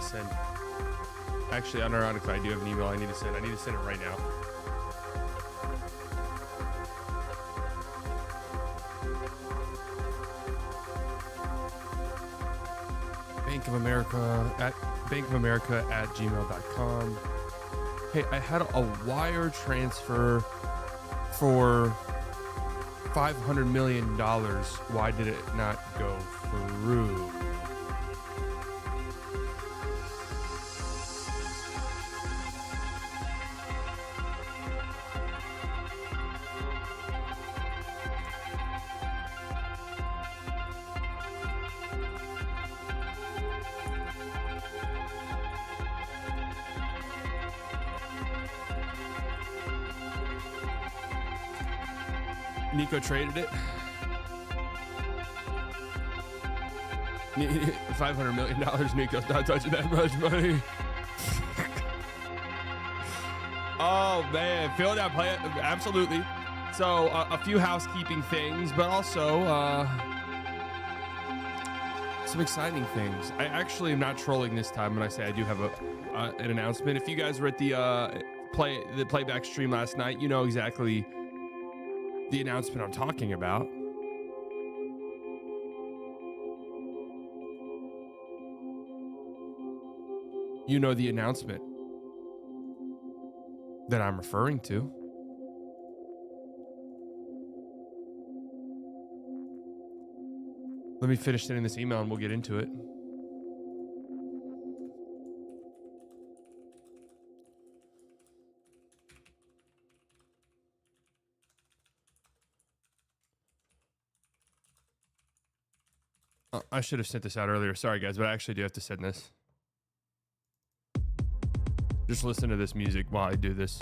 send. Actually, unironically, I do have an email I need to send. I need to send it right now. bankofamerica@gmail.com. Hey, I had a wire transfer for $500 million. Why did it not go through? Nico traded it. $500 million. Nico's not touching that much money. Oh, man. Feel that play. Absolutely. So, a few housekeeping things, but also some exciting things. I actually am not trolling this time when I say I do have an announcement. If you guys were at the Playback stream last night, you know exactly the announcement I'm talking about. You know the announcement that I'm referring to. Let me finish sending this email and we'll get into it. I should have sent this out earlier. Sorry, guys, but I actually do have to send this. Just listen to this music while I do this.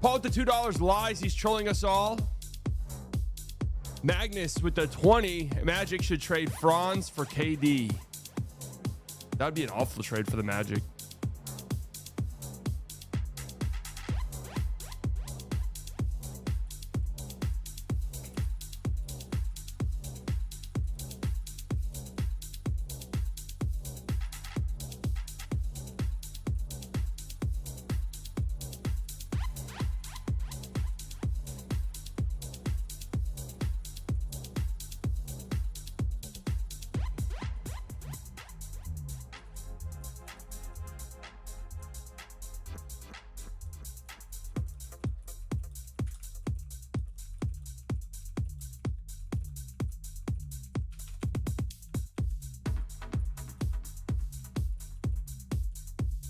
Paul with the $2 lies. He's trolling us all. Magnus with the 20. Magic should trade Franz for KD. That would be an awful trade for the Magic.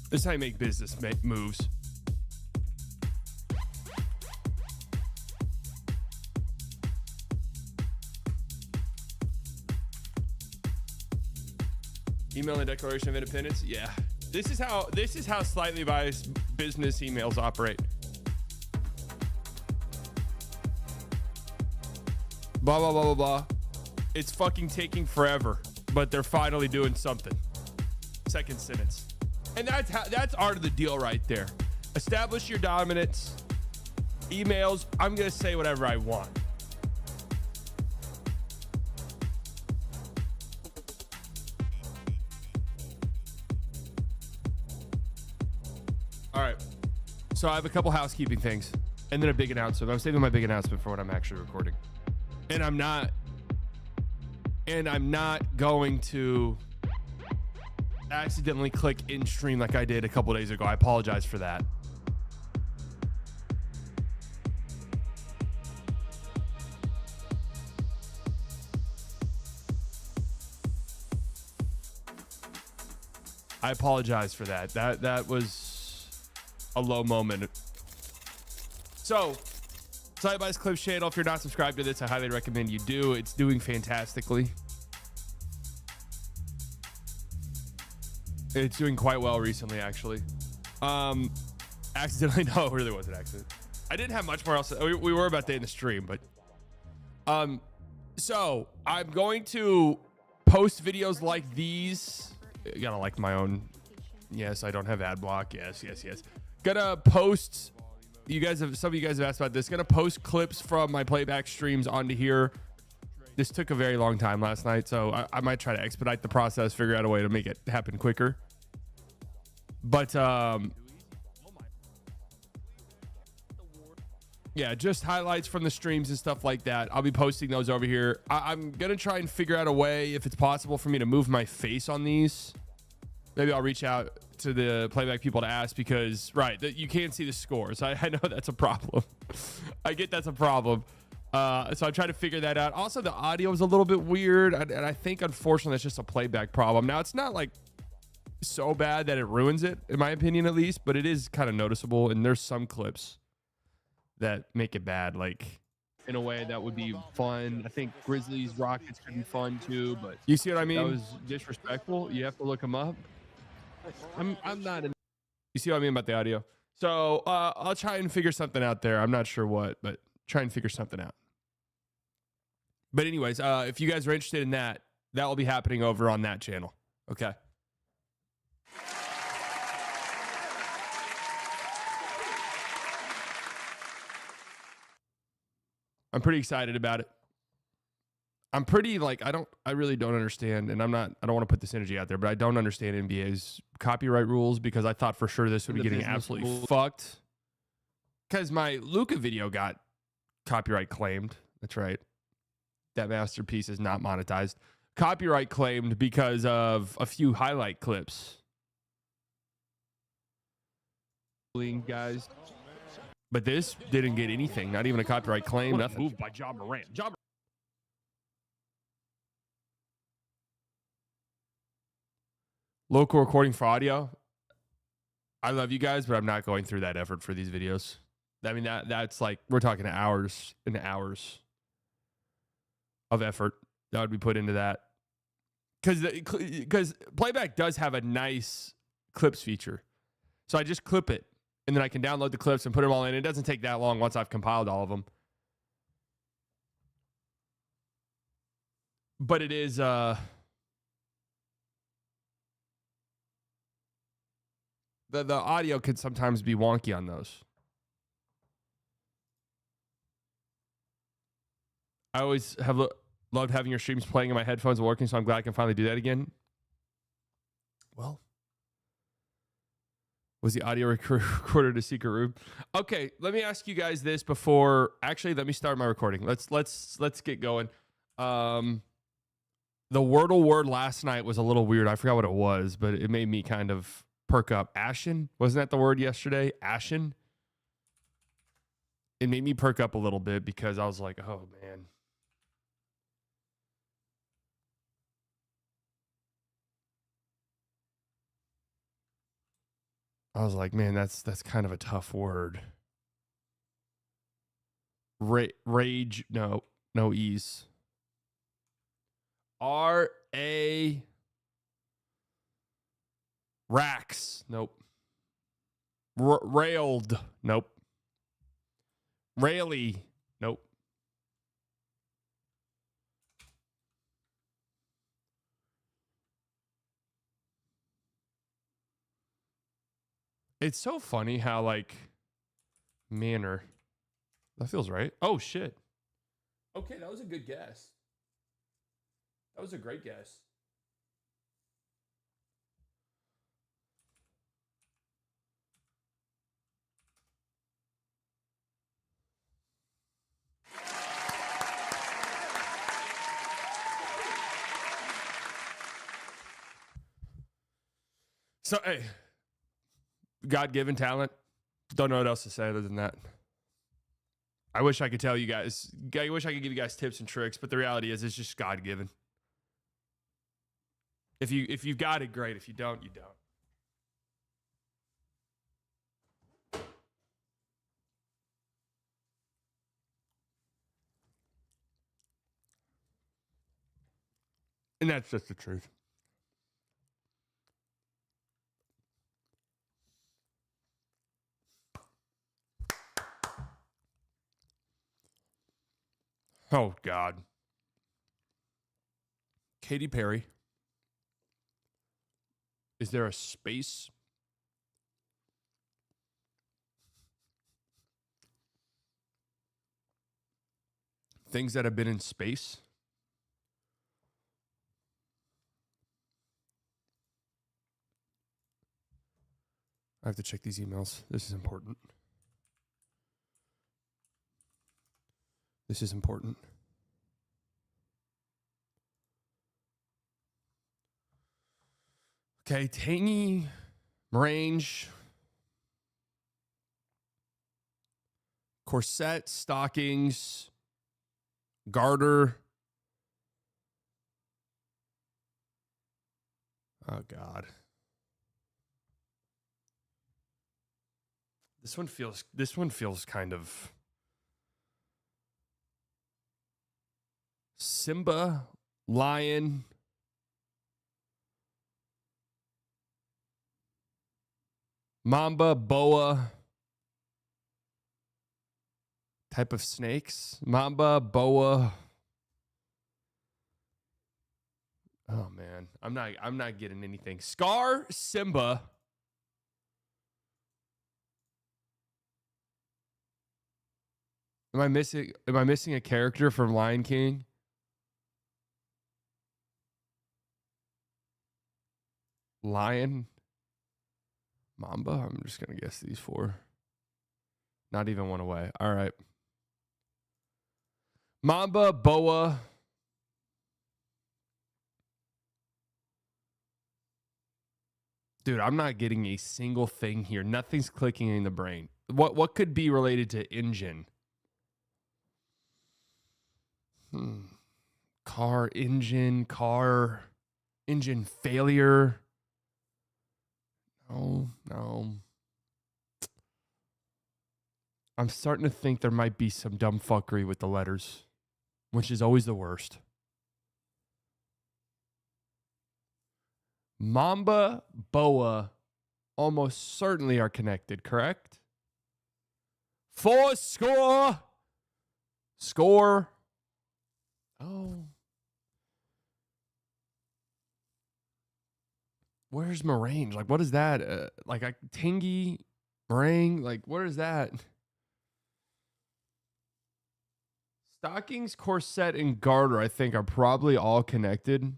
This is how you make business moves. Email the Declaration of Independence. Yeah, this is how slightly biased business emails operate. Blah blah blah blah blah. It's fucking taking forever, but they're finally doing something. Second sentence. And that's art of the deal right there. Establish your dominance. Emails, I'm going to say whatever I want. All right. So I have a couple housekeeping things and then a big announcement. I'm saving my big announcement for when I'm actually recording. And I'm not going to accidentally click in stream like I did a couple days ago. I apologize for that. I apologize for that. That was a low moment. So, Side By's Clips channel, if you're not subscribed to this, I highly recommend you do. It's doing fantastically. It's doing quite well recently, actually. Accidentally, no, it really wasn't an accident. I didn't have much more else. We were about to end the stream, but So I'm going to post videos like these. I gotta like my own. Yes, I don't have ad block. Yes. Gonna post. Some of you guys have asked about this. Gonna post clips from my playback streams onto here. This took a very long time last night, so I might try to expedite the process, figure out a way to make it happen quicker. But yeah, just highlights from the streams and stuff like that. I'll be posting those over here. I'm going to try and figure out a way, if it's possible, for me to move my face on these. Maybe I'll reach out to the playback people to ask because, you can't see the scores. I know that's a problem. I get that's a problem. So I'm trying to figure that out. Also, the audio is a little bit weird. And I think, unfortunately, it's just a playback problem. Now, it's not like so bad that it ruins it, in my opinion, at least. But it is kind of noticeable. And there's some clips that make it bad, like in a way that would be fun. I think Grizzlies Rockets could be fun too, but you see what I mean? That was disrespectful. You have to look them up. I'm not in. You see what I mean about the audio? So I'll try and figure something out there. I'm not sure what, but try and figure something out. But anyways, if you guys are interested in that will be happening over on that channel. Okay. I'm pretty excited about it. I'm pretty I really don't understand, and I don't want to put this energy out there, but I don't understand NBA's copyright rules because I thought for sure this would be getting absolutely fucked. Because my Luka video got copyright claimed. That's right. That masterpiece is not monetized. Copyright claimed because of a few highlight clips. Guys. But this didn't get anything, not even a copyright claim, nothing. Moved by Ja Morant. Local recording for audio. I love you guys, but I'm not going through that effort for these videos. I mean, that's like, we're talking hours and hours of effort that would be put into that. Because Playback does have a nice clips feature. So I just clip it. And then I can download the clips and put them all in. It doesn't take that long once I've compiled all of them. But it is the audio can sometimes be wonky on those. I always have loved having your streams playing in my headphones and working, so I'm glad I can finally do that again. Well, was the audio recorded a secret room? Okay, let me ask you guys this before. Actually, let me start my recording. Let's get going. The Wordle word last night was a little weird. I forgot what it was, but it made me kind of perk up. Ashen? Wasn't that the word yesterday? Ashen? It made me perk up a little bit because I was like, oh man. I was like, man, that's kind of a tough word. Rage, no E's. R-A Racks, nope. Railed, nope. Rayleigh, nope. It's so funny how, like, manner. That feels right. Oh, shit. Okay, that was a good guess. That was a great guess. So, hey. God-given talent. Don't know what else to say other than that. I wish I could tell you guys. I wish I could give you guys tips and tricks, but the reality is it's just God-given. If you've got it, great. If you don't, you don't. And that's just the truth. Oh, God. Katy Perry. Is there a space? Things that have been in space? I have to check these emails. This is important. This is important. Okay, tangy, range, corset, stockings, garter. Oh, God. This one feels kind of Simba, lion, mamba, boa, type of snakes. Mamba, boa. Oh man, I'm not getting anything. Scar, Simba. Am I missing a character from Lion King? Lion, Mamba. I'm just going to guess these four. Not even one away. All right. Mamba, boa. Dude, I'm not getting a single thing here. Nothing's clicking in the brain. What could be related to engine? Car engine failure. No. I'm starting to think there might be some dumb fuckery with the letters, which is always the worst. Mamba, boa, almost certainly are connected, correct? Score. Oh. Where's meringue? Like, what is that? Tingy, meringue? Like, what is that? Stockings, corset, and garter, I think, are probably all connected.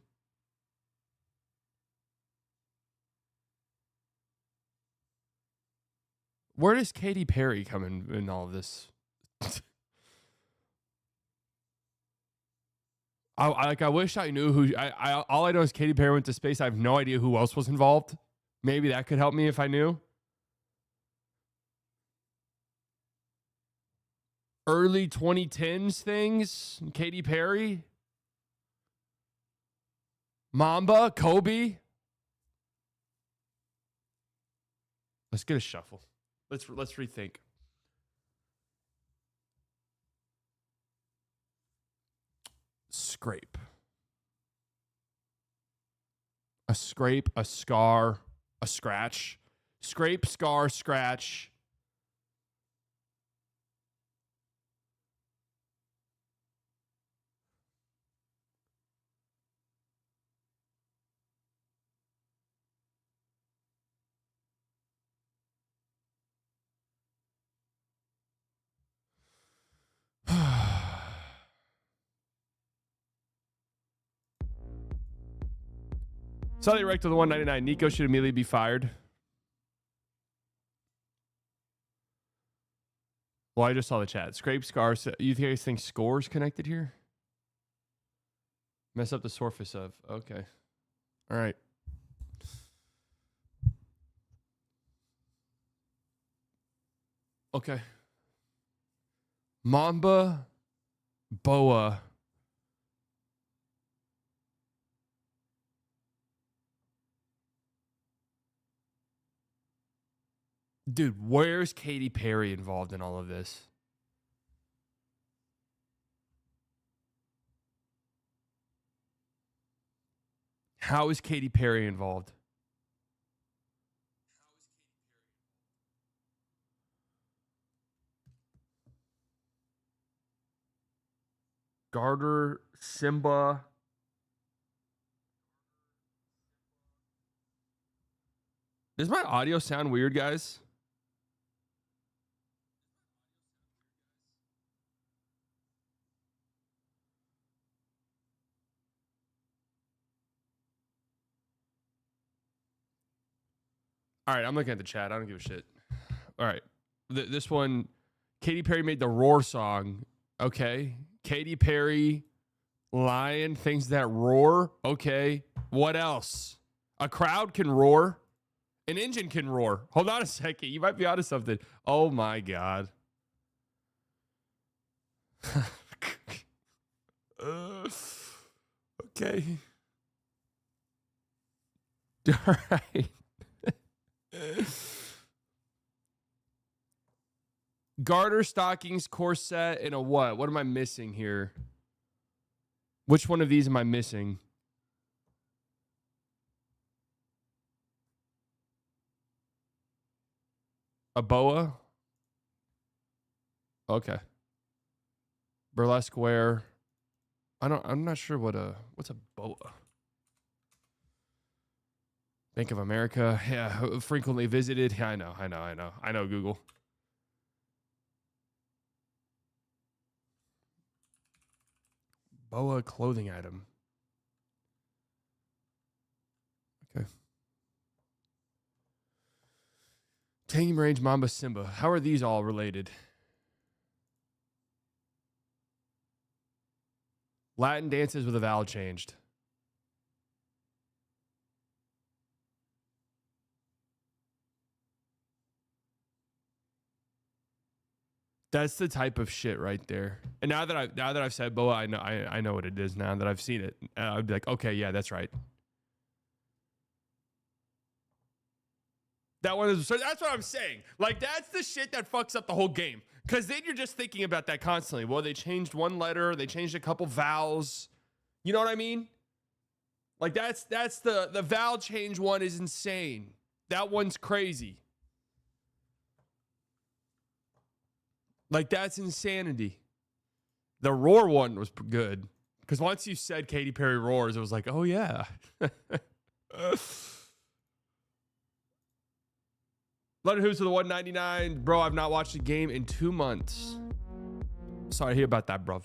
Where does Katy Perry come in all of this? I wish I knew who. All I know is Katy Perry went to space. I have no idea who else was involved. Maybe that could help me if I knew. Early 2010s things. Katy Perry. Mamba, Kobe. Let's get a shuffle. Let's rethink. Scrape. A scrape, a scar, a scratch. Scrape, scar, scratch. Slightly right to the 199. Nico should immediately be fired. Well, I just saw the chat. Scrape, scars. You guys think scores connected here? Mess up the surface of. Okay. All right. Okay. Mamba, boa. Dude, where's Katy Perry involved in all of this? How is Katy Perry involved? Garter, Simba. Does my audio sound weird, guys? All right, I'm looking at the chat. I don't give a shit. All right. This one, Katy Perry made the Roar song. Okay. Katy Perry, lion, things that roar. Okay. What else? A crowd can roar. An engine can roar. Hold on a second. You might be onto something. Oh, my God. Okay. All right. Garter, stockings, corset, and a what? What am I missing here? Which one of these am I missing? A boa? Okay. Burlesque wear. I'm not sure what's a boa. Bank of America. Yeah, frequently visited. Yeah, I know, Google. Boa clothing item. Okay. Tangum Range, Mamba, Simba. How are these all related? Latin dances with a vowel changed. That's the type of shit right there. And now that I've said boa, I know what it is now that I've seen it. I'd be like, okay, yeah, that's right. That one is. So that's what I'm saying. Like, that's the shit that fucks up the whole game. Because then you're just thinking about that constantly. Well, they changed one letter. They changed a couple vowels. You know what I mean? Like, that's the vowel change one is insane. That one's crazy. Like, that's insanity. The roar one was good. Because once you said Katy Perry roars, it was like, oh, yeah. London Hoops with the 199. Bro, I've not watched a game in 2 months. Sorry to hear about that, bruv.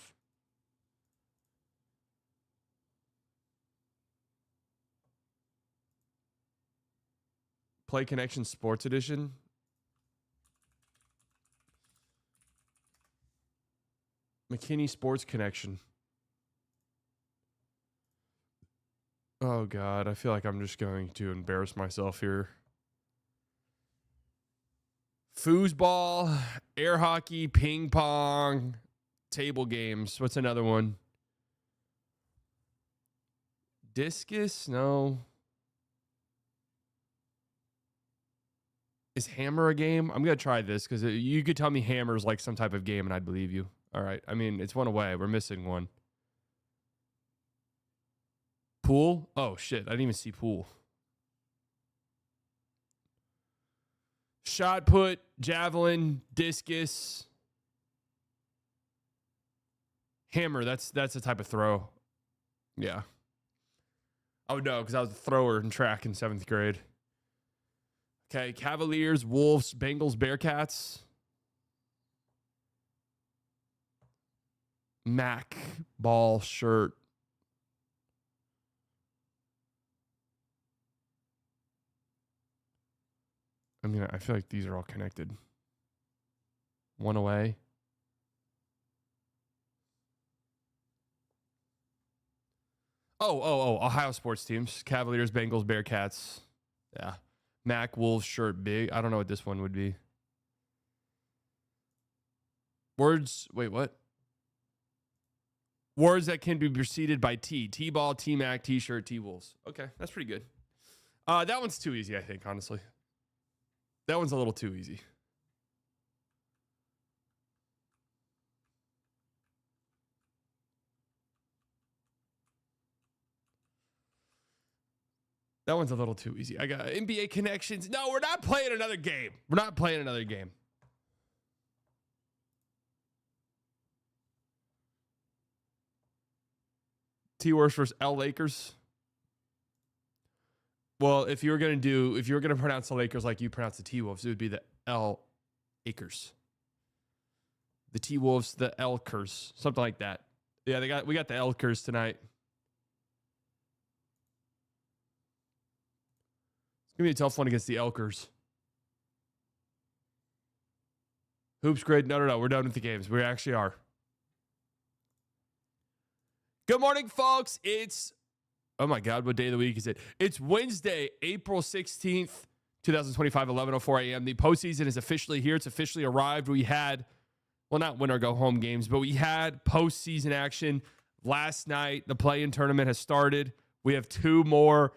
Play Connection Sports Edition. McKinney Sports Connection. Oh, God. I feel like I'm just going to embarrass myself here. Foosball, air hockey, ping pong, table games. What's another one? Discus? No. Is hammer a game? I'm going to try this because you could tell me hammer is like some type of game and I'd believe you. All right. I mean, it's one away. We're missing one. Pool? Oh, shit. I didn't even see pool. Shot put, javelin, discus, hammer. That's a type of throw. Yeah. Oh, no, because I was a thrower in track in 7th grade. Okay, Cavaliers, Wolves, Bengals, Bearcats. Mac, ball, shirt. I mean, I feel like these are all connected. One away. Oh, Ohio sports teams. Cavaliers, Bengals, Bearcats. Yeah. Mac, Wolves, shirt, big. I don't know what this one would be. Words. Wait, what? Words that can be preceded by T. T-ball, T-Mac, T-shirt, T-Wolves. Okay, that's pretty good. That one's too easy, I think, honestly. That one's a little too easy. That one's a little too easy. I got NBA connections. No, we're not playing another game. We're not playing another game. T-Worst versus L Lakers. Well, if you were gonna pronounce the Lakers like you pronounce the T-Wolves, it would be the L-Acres. The T-Wolves, the Elkers, something like that. Yeah, we got the Elkers tonight. It's gonna be a tough one against the Elkers. Hoops grid. No. We're done with the games. We actually are. Good morning, folks. It's, oh my God, what day of the week is it? It's Wednesday, April 16th, 2025, 11:04 a.m. The postseason is officially here. It's officially arrived. We had, well, not win or go home games, but we had postseason action last night. The play-in tournament has started. We have two more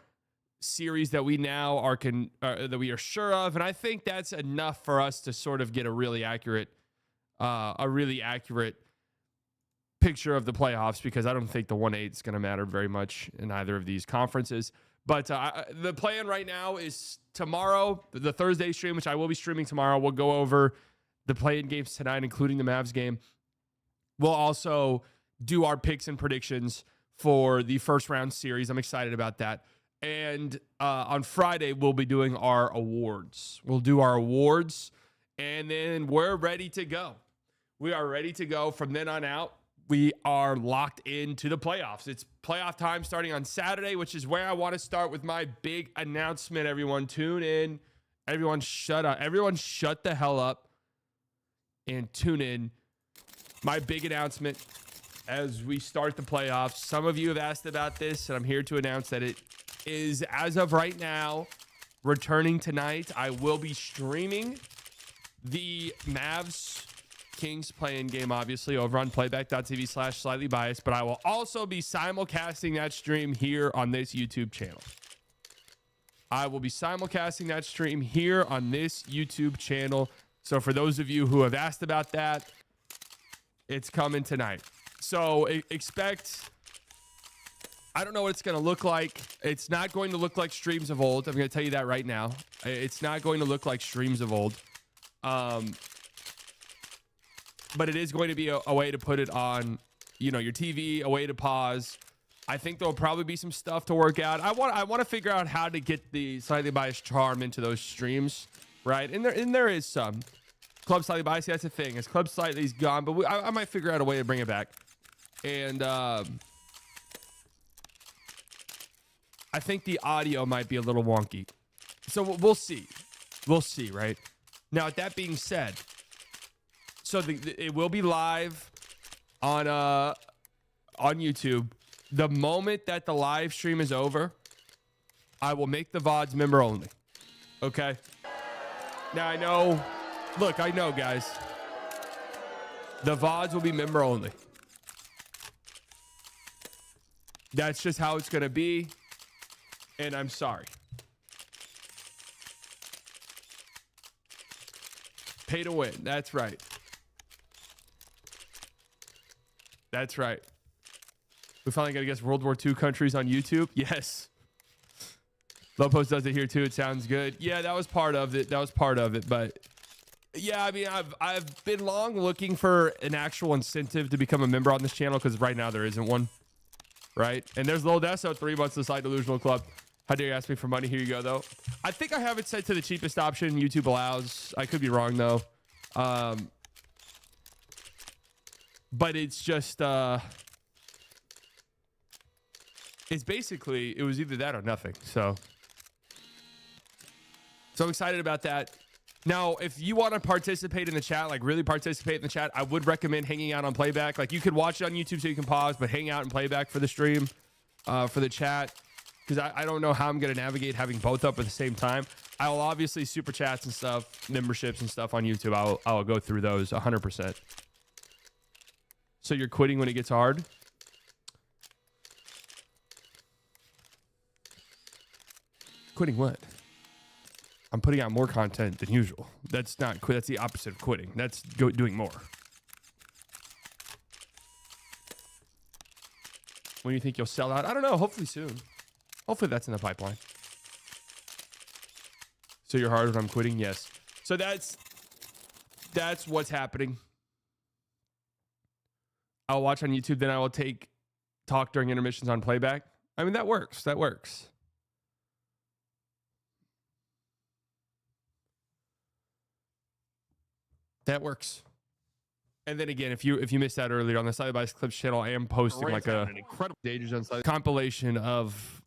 series that we now are that we are sure of, and I think that's enough for us to sort of get a really accurate picture of the playoffs, because I don't think the 1-8 is going to matter very much in either of these conferences. But the play-in right now is tomorrow, the Thursday stream, which I will be streaming tomorrow. We'll go over the play-in games tonight, including the Mavs game. We'll also do our picks and predictions for the first round series. I'm excited about that. And on Friday, we'll be doing our awards. We'll do our awards, and then we're ready to go. We are ready to go. From then on out, we are locked into the playoffs. It's playoff time starting on Saturday, which is where I want to start with my big announcement. Everyone tune in. Everyone shut up. Everyone shut the hell up and tune in. My big announcement as we start the playoffs. Some of you have asked about this, and I'm here to announce that it is, as of right now, returning tonight. I will be streaming the Mavs Kings play-in game, obviously, over on playback.tv/slightly biased, but I will also be simulcasting that stream here on this YouTube channel. I will be simulcasting that stream here on this YouTube channel. So for those of you who have asked about that, it's coming tonight. So expect, I don't know what it's going to look like. It's not going to look like streams of old. I'm going to tell you that right now. It's not going to look like streams of old. But it is going to be a way to put it on, your TV, a way to pause. I think there'll probably be some stuff to work out. I want to figure out how to get the slightly biased charm into those streams, right? And there is some. Club Slightly Biased, that's the thing. As Club Slightly's gone, but I might figure out a way to bring it back. And I think the audio might be a little wonky. So we'll see. We'll see, right? Now, with that being said, so it will be live on YouTube. The moment that the live stream is over, I will make the VODs member only. Okay? Now, I know, guys. The VODs will be member only. That's just how it's going to be. And I'm sorry. Pay to win. That's right. That's right. We finally got to guess World War II countries on YouTube. Yes. Lopos does it here too. It sounds good. Yeah, that was part of it. But yeah, I mean, I've been long looking for an actual incentive to become a member on this channel, because right now there isn't one. Right? And there's Lil Deso, 3 months to the Side Delusional Club. How dare you ask me for money? Here you go, though. I think I have it set to the cheapest option YouTube allows. I could be wrong, though. But it's just, it's basically, it was either that or nothing. So I'm excited about that. Now, if you want to participate in the chat, like really participate in the chat, I would recommend hanging out on Playback. Like, you could watch it on YouTube so you can pause, but hang out in Playback for the stream, for the chat. Because I don't know how I'm going to navigate having both up at the same time. I will obviously super chats and stuff, memberships and stuff on YouTube. I'll go through those 100%. So you're quitting when it gets hard? Quitting what? I'm putting out more content than usual. That's not quit. That's the opposite of quitting. That's doing more. When do you think you'll sell out? I don't know. Hopefully soon. Hopefully that's in the pipeline. So you're hard when I'm quitting? Yes. So that's what's happening. I'll watch on YouTube, then I will talk during intermissions on Playback. I mean, that works. That works. That works. And then again, if you missed that earlier on the Side by Clips channel, I am posting like an incredible compilation of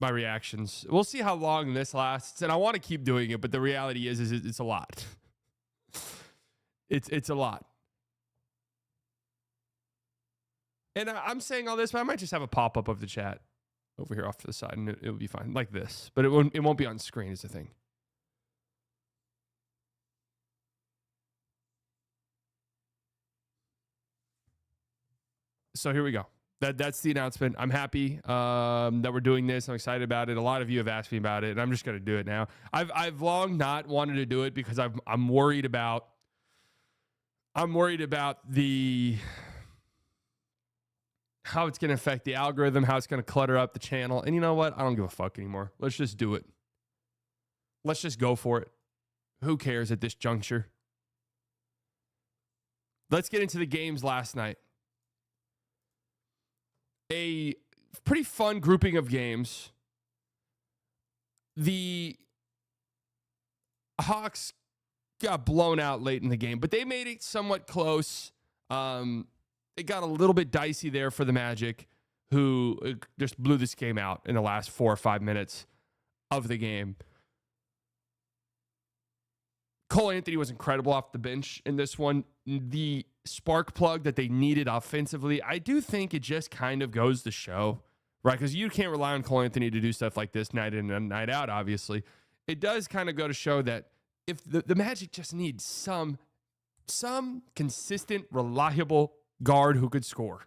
my reactions. We'll see how long this lasts, and I want to keep doing it, but the reality is it's a lot. It's a lot. And I'm saying all this, but I might just have a pop-up of the chat over here off to the side, and it'll be fine, like this. But it won't be on screen is the thing. So here we go. That's the announcement. I'm happy that we're doing this. I'm excited about it. A lot of you have asked me about it, and I'm just going to do it now. I've long not wanted to do it because I'm worried about the how it's going to affect the algorithm, how it's going to clutter up the channel. And you know what? I don't give a fuck anymore. Let's just do it. Let's just go for it. Who cares at this juncture? Let's get into the games last night. A pretty fun grouping of games. The Hawks got blown out late in the game, but they made it somewhat close. It got a little bit dicey there for the Magic, who just blew this game out in the last 4 or 5 minutes of the game. Cole Anthony was incredible off the bench in this one. The spark plug that they needed offensively, I do think it just kind of goes to show, right? Because you can't rely on Cole Anthony to do stuff like this night in and night out, obviously. It does kind of go to show that if the Magic just need some consistent, reliable guard who could score.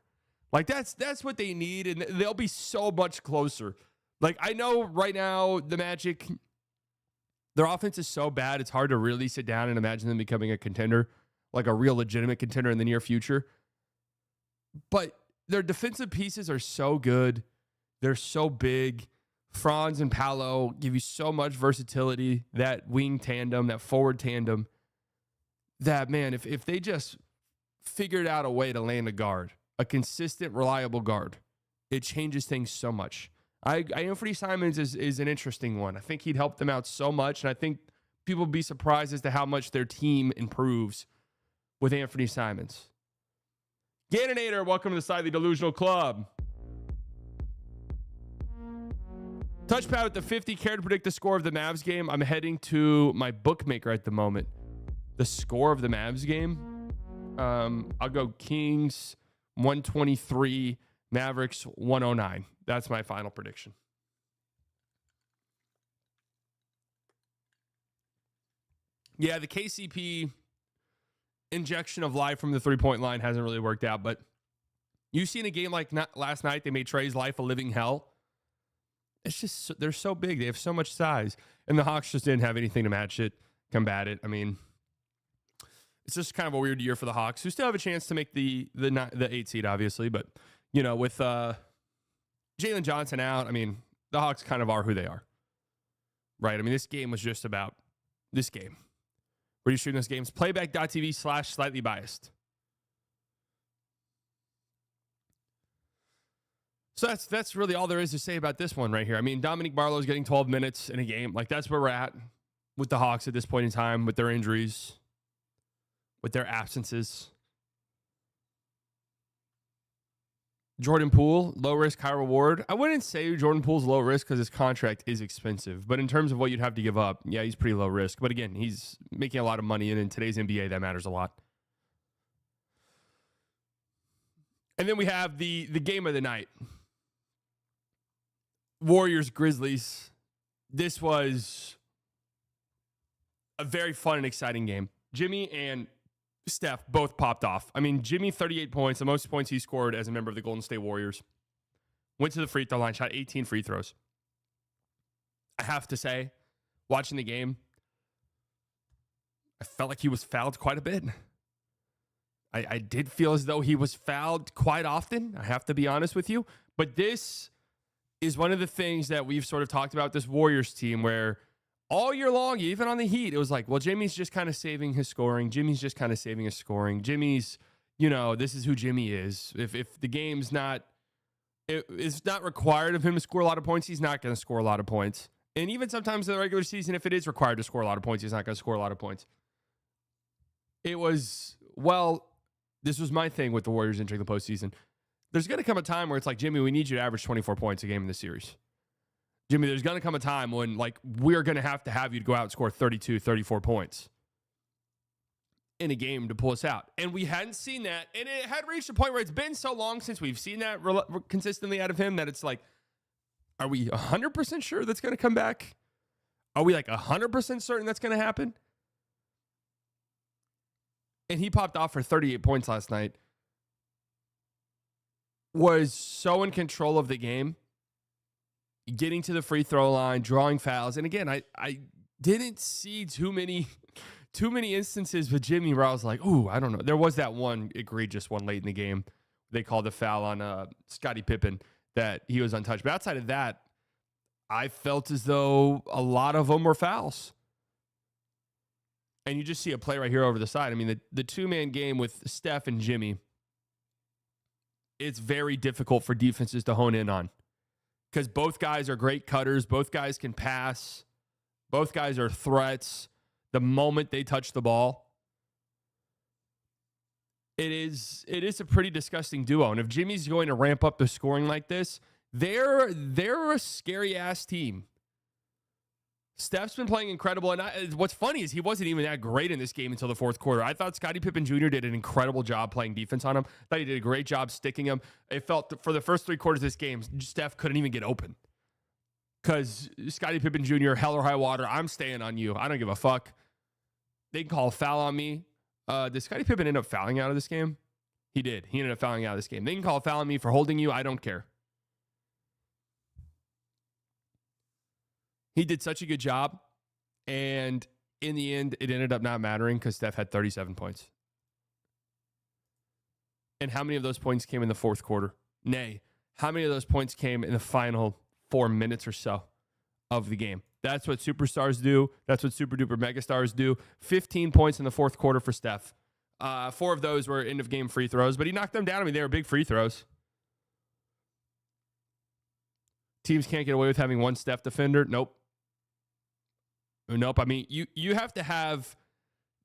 Like, that's what they need, and they'll be so much closer. Like, I know right now the Magic, their offense is so bad, it's hard to really sit down and imagine them becoming a contender, like a real legitimate contender in the near future. But their defensive pieces are so good. They're so big. Franz and Paolo give you so much versatility, that wing tandem, that forward tandem, that, man, if they just figured out a way to land a guard, a consistent, reliable guard, it changes things so much. Anthony Simons is an interesting one. I think he'd help them out so much, and I think people would be surprised as to how much their team improves with Anthony Simons. Ganninator, welcome to the Slightly Delusional Club. Touchpad with the 50. Care to predict the score of the Mavs game? I'm heading to my bookmaker at the moment. The score of the Mavs game? I'll go Kings 123, Mavericks 109. That's my final prediction. Yeah, the KCP injection of life from the three-point line hasn't really worked out, but you seen a game like last night, they made Trey's life a living hell. It's just, they're so big. They have so much size. And the Hawks just didn't have anything to match it, combat it. I mean, it's just kind of a weird year for the Hawks, who still have a chance to make the 8 seed, obviously. But, you know, with Jalen Johnson out, I mean, the Hawks kind of are who they are. Right? I mean, this game was just about this game. Where are you shooting those games? Playback.tv/slightly biased. So that's really all there is to say about this one right here. I mean, Dominique Barlow's getting 12 minutes in a game. Like, that's where we're at with the Hawks at this point in time, with their injuries, with their absences. Jordan Poole, low risk, high reward. I wouldn't say Jordan Poole's low risk because his contract is expensive. But in terms of what you'd have to give up, yeah, he's pretty low risk. But again, he's making a lot of money, and in today's NBA, that matters a lot. And then we have the game of the night. Warriors-Grizzlies. This was a very fun and exciting game. Jimmy and Steph both popped off. I mean, Jimmy, 38 points, the most points he scored as a member of the Golden State Warriors. Went to the free throw line, shot 18 free throws. I have to say, watching the game, I felt like he was fouled quite a bit. I did feel as though he was fouled quite often. I have to be honest with you. But this is one of the things that we've sort of talked about this Warriors team, where all year long, even on the Heat, it was like, well, Jimmy's just kind of saving his scoring. Jimmy's just kind of saving his scoring. Jimmy's, you know, this is who Jimmy is. If the game's not, it's not required of him to score a lot of points, he's not going to score a lot of points. And even sometimes in the regular season, if it is required to score a lot of points, he's not going to score a lot of points. It was, well, this was my thing with the Warriors entering the postseason. There's going to come a time where it's like, Jimmy, we need you to average 24 points a game in this series. Jimmy, there's going to come a time when, like, we're going to have you to go out and score 32, 34 points in a game to pull us out. And we hadn't seen that. And it had reached a point where it's been so long since we've seen that consistently out of him that it's like, are we 100% sure that's going to come back? Are we like 100% certain that's going to happen? And he popped off for 38 points last night. Was so in control of the game, getting to the free throw line, drawing fouls. And again, I didn't see too many instances with Jimmy where I was like, ooh, I don't know. There was that one egregious one late in the game. They called the foul on Scottie Pippen that he was untouched. But outside of that, I felt as though a lot of them were fouls. And you just see a play right here over the side. I mean, the two-man game with Steph and Jimmy, it's very difficult for defenses to hone in on because both guys are great cutters. Both guys can pass. Both guys are threats the moment they touch the ball. It is a pretty disgusting duo. And if Jimmy's going to ramp up the scoring like this, they're a scary-ass team. Steph's been playing incredible, and what's funny is he wasn't even that great in this game until the fourth quarter. I thought Scottie Pippen Jr. did an incredible job playing defense on him. I thought he did a great job sticking him. It felt for the first three quarters of this game, Steph couldn't even get open because Scottie Pippen Jr., hell or high water, I'm staying on you. I don't give a fuck. They can call a foul on me. Did Scottie Pippen end up fouling out of this game? He did. He ended up fouling out of this game. They can call a foul on me for holding you. I don't care. He did such a good job, and in the end, it ended up not mattering because Steph had 37 points. And how many of those points came in the fourth quarter? Nay, how many of those points came in the final 4 minutes or so of the game? That's what superstars do. That's what super-duper megastars do. 15 points in the fourth quarter for Steph. 4 of those were end-of-game free throws, but he knocked them down. I mean, they were big free throws. Teams can't get away with having one Steph defender. Nope. I mean, you have to have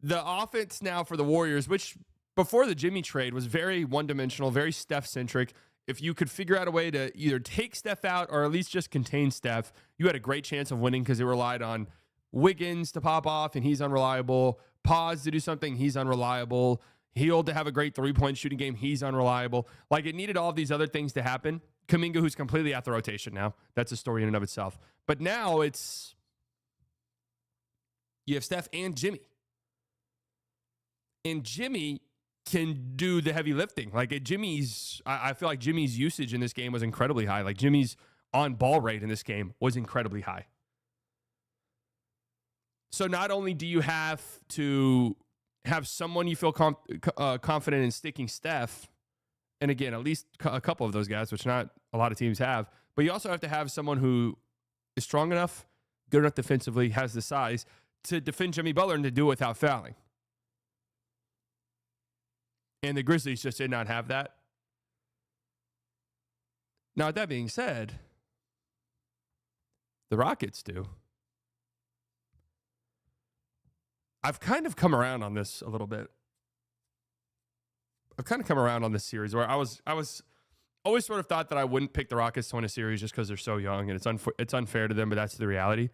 the offense now for the Warriors, which before the Jimmy trade was very one-dimensional, very Steph-centric. If you could figure out a way to either take Steph out or at least just contain Steph, you had a great chance of winning because they relied on Wiggins to pop off, and he's unreliable. Paz to do something, he's unreliable. Hield to have a great three-point shooting game, he's unreliable. Like, it needed all of these other things to happen. Kuminga, who's completely out the rotation now. That's a story in and of itself. But now it's... you have Steph and Jimmy. And Jimmy can do the heavy lifting. Like I feel like Jimmy's usage in this game was incredibly high. Like Jimmy's on-ball rate in this game was incredibly high. So not only do you have to have someone you feel confident in sticking Steph, and again, at least a couple of those guys, which not a lot of teams have, but you also have to have someone who is strong enough, good enough defensively, has the size to defend Jimmy Butler and to do it without fouling. And the Grizzlies just did not have that. Now, with that being said, the Rockets do. I've kind of come around on this a little bit. I've kind of come around on this series where I was always sort of thought that I wouldn't pick the Rockets to win a series just because they're so young and it's unfair to them, but that's the reality.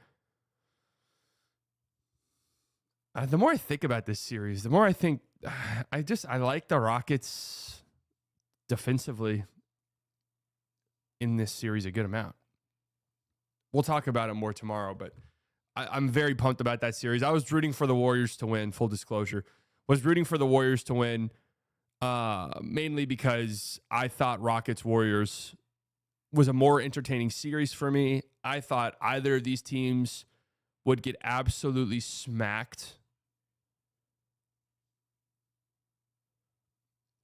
The more I think about this series, the more I think I like the Rockets defensively in this series a good amount. We'll talk about it more tomorrow, but I'm very pumped about that series. I was rooting for the Warriors to win, full disclosure. Was rooting for the Warriors to win mainly because I thought Rockets-Warriors was a more entertaining series for me. I thought either of these teams would get absolutely smacked.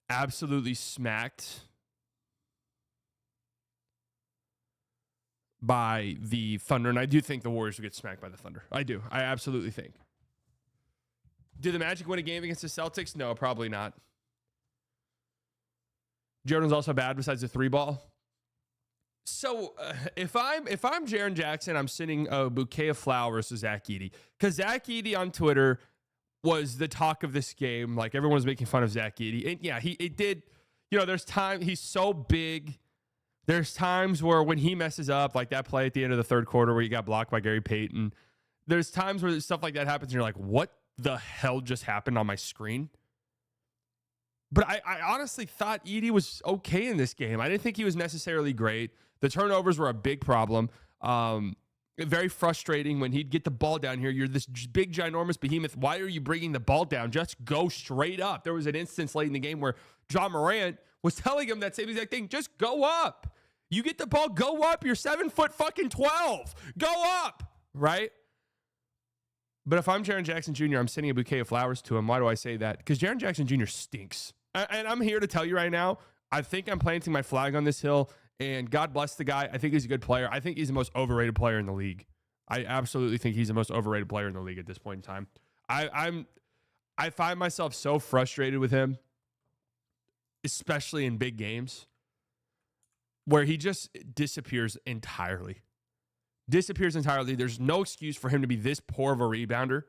Absolutely smacked by the Thunder. And I do think the Warriors will get smacked by the Thunder. I do. I absolutely think. Do the Magic win a game against the Celtics? No, probably not. Jordan's also bad besides the three ball. So if I'm Jaren Jackson, I'm sending a bouquet of flowers to Zach Edey. Because Zach Edey on Twitter was the talk of this game. Like, everyone was making fun of Zach Edey. And yeah, it did. You know, there's time. He's so big. There's times where when he messes up, like that play at the end of the third quarter where he got blocked by Gary Payton, there's times where stuff like that happens and you're like, what the hell just happened on my screen? But I honestly thought Edey was okay in this game. I didn't think he was necessarily great. The turnovers were a big problem. Very frustrating when he'd get the ball down here. You're this big, ginormous behemoth. Why are you bringing the ball down? Just go straight up. There was an instance late in the game where John Morant was telling him that same exact thing. Just go up. You get the ball, go up. You're 7'12". Go up, right? But if I'm Jaren Jackson Jr., I'm sending a bouquet of flowers to him. Why do I say that? Because Jaren Jackson Jr. stinks. And I'm here to tell you right now, I think I'm planting my flag on this hill. And God bless the guy. I think he's a good player. I think he's the most overrated player in the league. I absolutely think he's the most overrated player in the league at this point in time. I find myself so frustrated with him, especially in big games, where he just disappears entirely. There's no excuse for him to be this poor of a rebounder.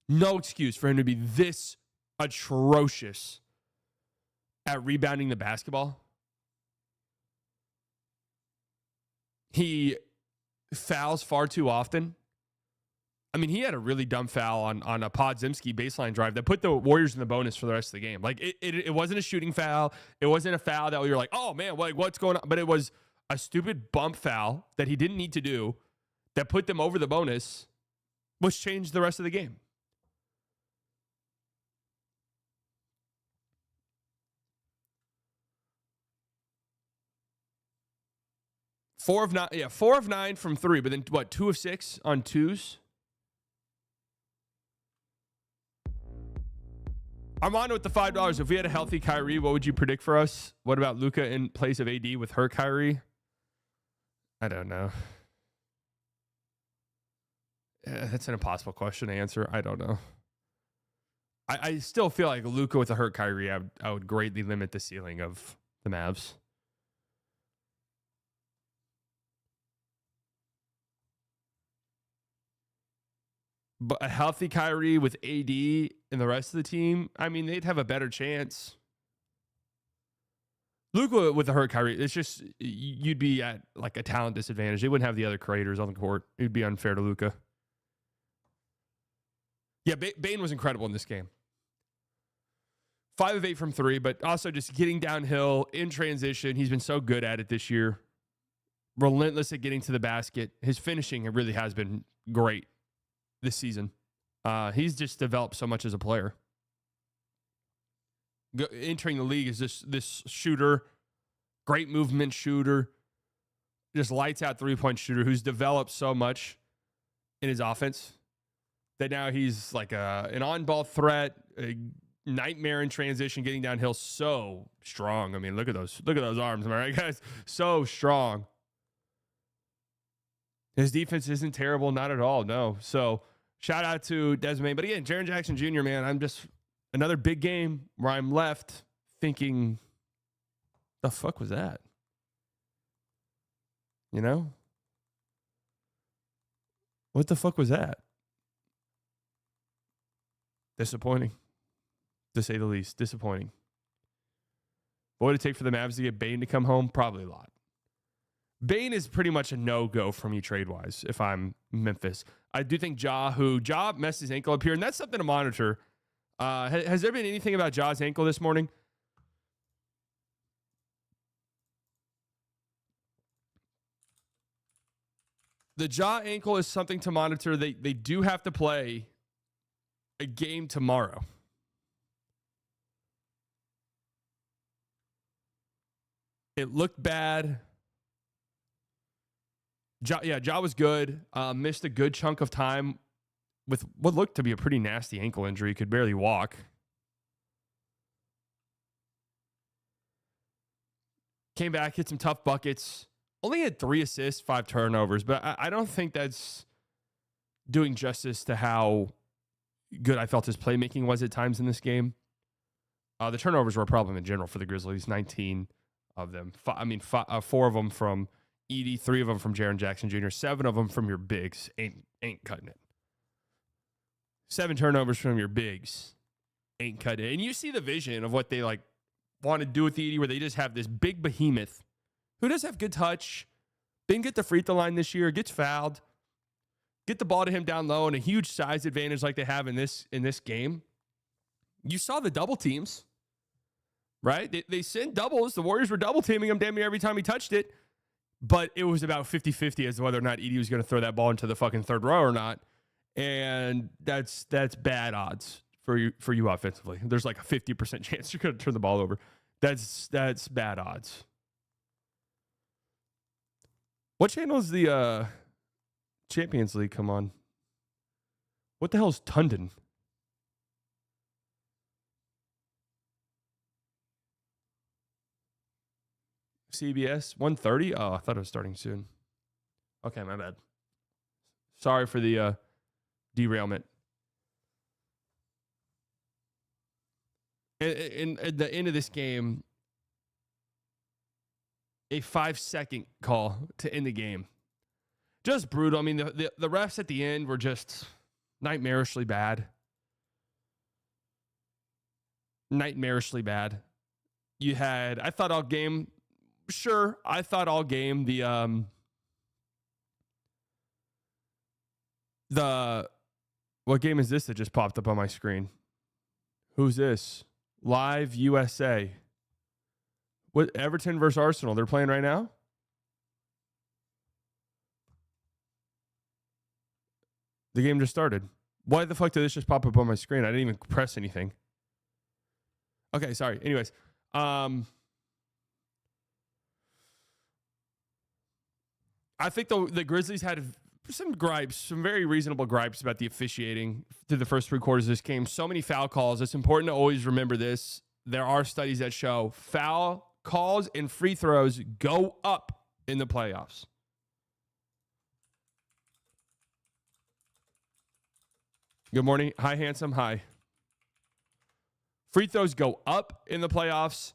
No excuse for him to be this atrocious at rebounding the basketball. He fouls far too often. I mean, he had a really dumb foul on a Podziemski baseline drive that put the Warriors in the bonus for the rest of the game. Like, it wasn't a shooting foul. It wasn't a foul that you're like, oh, man, like, what's going on? But it was a stupid bump foul that he didn't need to do that put them over the bonus, which changed the rest of the game. Four of nine from three, but then what, 2 of 6 on twos? Armando with the $5. If we had a healthy Kyrie, what would you predict for us? What about Luka in place of AD with her Kyrie? I don't know. That's an impossible question to answer. I don't know. I still feel like Luka with a hurt Kyrie, I would greatly limit the ceiling of the Mavs. But a healthy Kyrie with AD and the rest of the team, I mean, they'd have a better chance. Luka with the hurt Kyrie, it's just, you'd be at like a talent disadvantage. They wouldn't have the other creators on the court. It'd be unfair to Luka. Yeah, Bane was incredible in this game. 5 of 8 from 3, but also just getting downhill in transition. He's been so good at it this year. Relentless at getting to the basket. His finishing, it really has been great this season. He's just developed so much as a player. Entering the league is this shooter, great movement shooter, just lights out 3-point shooter who's developed so much in his offense that now he's like an on-ball threat, a nightmare in transition, getting downhill, so strong. I mean, look at those arms, am I right, guys? So strong. His defense isn't terrible, not at all, no. So shout out to Desmond. But again, Jaren Jackson Jr., man, I'm just another big game where I'm left thinking, the fuck was that? You know? What the fuck was that? Disappointing, to say the least. Disappointing. What would it take for the Mavs to get Bane to come home? Probably a lot. Bane is pretty much a no-go for me trade-wise if I'm Memphis. I do think Ja messed his ankle up here, and that's something to monitor. Has there been anything about Ja's ankle this morning? The Ja ankle is something to monitor. They do have to play a game tomorrow. It looked bad. Ja was good. Missed a good chunk of time with what looked to be a pretty nasty ankle injury. Could barely walk. Came back, hit some tough buckets. Only had 3 assists, 5 turnovers. But I don't think that's doing justice to how good I felt his playmaking was at times in this game. The turnovers were a problem in general for the Grizzlies. 19 of them. 4 of them from Edey, 3 of them from Jaren Jackson Jr., 7 of them from your bigs. Ain't cutting it. 7 turnovers from your bigs ain't cut it. And you see the vision of what they like want to do with Edie, where they just have this big behemoth who does have good touch, didn't get the free throw line this year, gets fouled, get the ball to him down low, and a huge size advantage like they have in this game. You saw the double teams, right? They sent doubles. The Warriors were double teaming him damn near every time he touched it, but it was about 50-50 as to whether or not Edie was going to throw that ball into the fucking third row or not. And that's bad odds for you offensively. There's like a 50% chance you're going to turn the ball over. That's bad odds. What channel is the Champions League come on? What the hell is Tundon? CBS 1:30? Oh, I thought it was starting soon. Okay, my bad. Sorry for the derailment. In at the end of this game, a 5-second call to end the game. Just brutal. I mean, the refs at the end were just nightmarishly bad. Nightmarishly bad. You had, I thought all game, what game is this that just popped up on my screen? Who's this? Live USA. What, Everton versus Arsenal? They're playing right now? The game just started. Why the fuck did this just pop up on my screen? I didn't even press anything. Okay, sorry. Anyways. I think the Grizzlies had some gripes, some very reasonable gripes about the officiating through the first 3 quarters of this game. So many foul calls. It's important to always remember this. There are studies that show foul calls and free throws go up in the playoffs. Good morning. Hi, handsome. Hi. Free throws go up in the playoffs.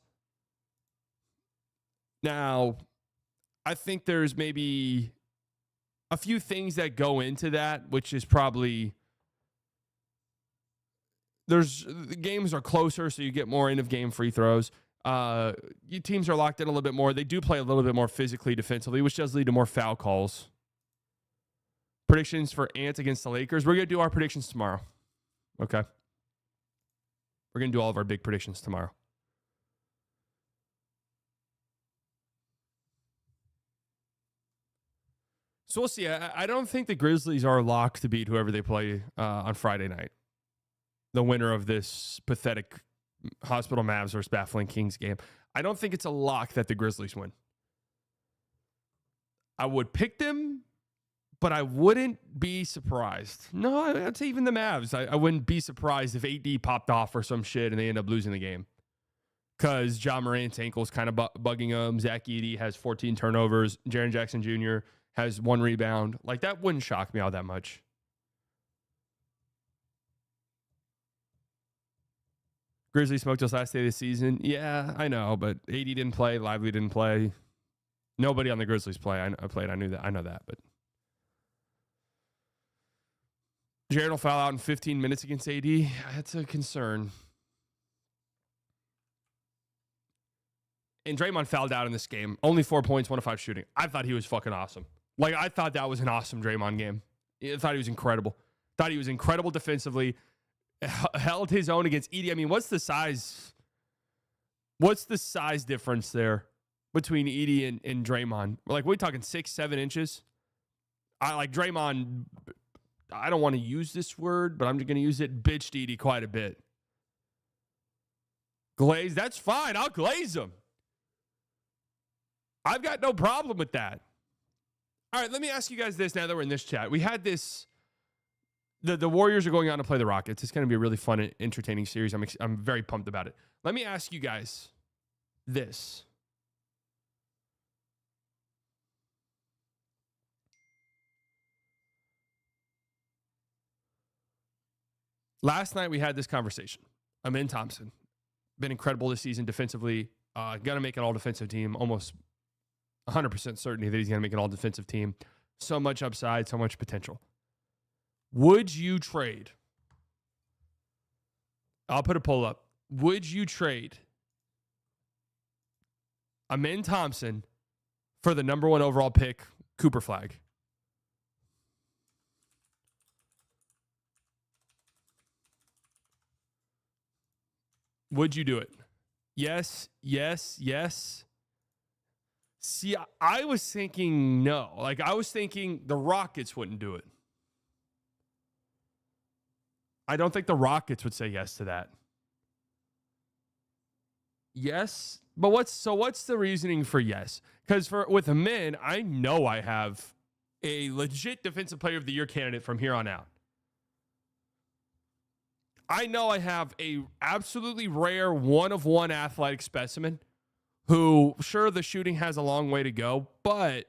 Now, I think there's maybe a few things that go into that, which is probably the games are closer, so you get more end of game free throws. Teams are locked in a little bit more. They do play a little bit more physically defensively, which does lead to more foul calls. Predictions for Ants against the Lakers. We're going to do our predictions tomorrow. Okay. We're going to do all of our big predictions tomorrow. So we'll see. I don't think the Grizzlies are locked to beat whoever they play on Friday night. The winner of this pathetic Hospital Mavs versus Baffling Kings game. I don't think it's a lock that the Grizzlies win. I would pick them, but I wouldn't be surprised. No, I'd say even the Mavs. I wouldn't be surprised if AD popped off or some shit and they end up losing the game. Because Ja Morant's ankle's kind of bugging him. Zach Edey has 14 turnovers. Jaren Jackson Jr. has 1 rebound. Like, that wouldn't shock me all that much. Grizzlies smoked us last day of the season. Yeah, I know, but AD didn't play. Lively didn't play. Nobody on the Grizzlies played. I knew that. I know that, but Jaren will foul out in 15 minutes against AD. That's a concern. And Draymond fouled out in this game. Only 4 points, 1 of 5 shooting. I thought he was fucking awesome. Like, I thought that was an awesome Draymond game. I thought he was incredible. Thought he was incredible defensively. Held his own against Edey. I mean, what's the size difference there between Edey and Draymond? Like, we're talking 6-7 inches. I like Draymond. I don't want to use this word, but I'm just going to use it. Bitched Edey quite a bit. Glaze, that's fine. I'll glaze him. I've got no problem with that. All right, let me ask you guys this now that we're in this chat. We had this. The Warriors are going on to play the Rockets. It's going to be a really fun and entertaining series. I'm very pumped about it. Let me ask you guys this. Last night we had this conversation. Amin Thompson. Been incredible this season defensively. Going to make an all-defensive team. Almost 100% certainty that he's going to make an all-defensive team. So much upside, so much potential. Would you trade I'll put a poll up. Would you trade Amen Thompson for the number 1 overall pick, Cooper Flag? Would you do it? Yes, yes, yes. See, I was thinking no. Like, I was thinking the Rockets wouldn't do it. I don't think the Rockets would say yes to that. Yes, but what's the reasoning for yes? Because with Amin, I know I have a legit Defensive Player of the Year candidate from here on out. I know I have a absolutely rare one-of-one athletic specimen who, sure, the shooting has a long way to go, but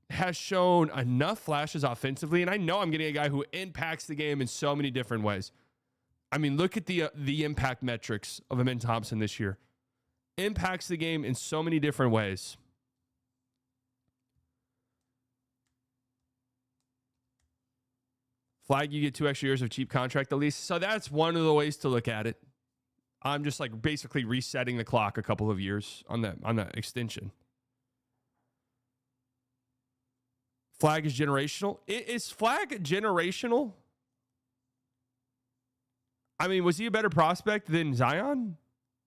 has shown enough flashes offensively. And I know I'm getting a guy who impacts the game in so many different ways. I mean, look at the impact metrics of Amen Thompson this year. Impacts the game in so many different ways. Flag, you get 2 extra years of cheap contract at least. So that's one of the ways to look at it. I'm just like basically resetting the clock a couple of years on that extension. Flag is generational. Is Flag generational? I mean, was he a better prospect than Zion?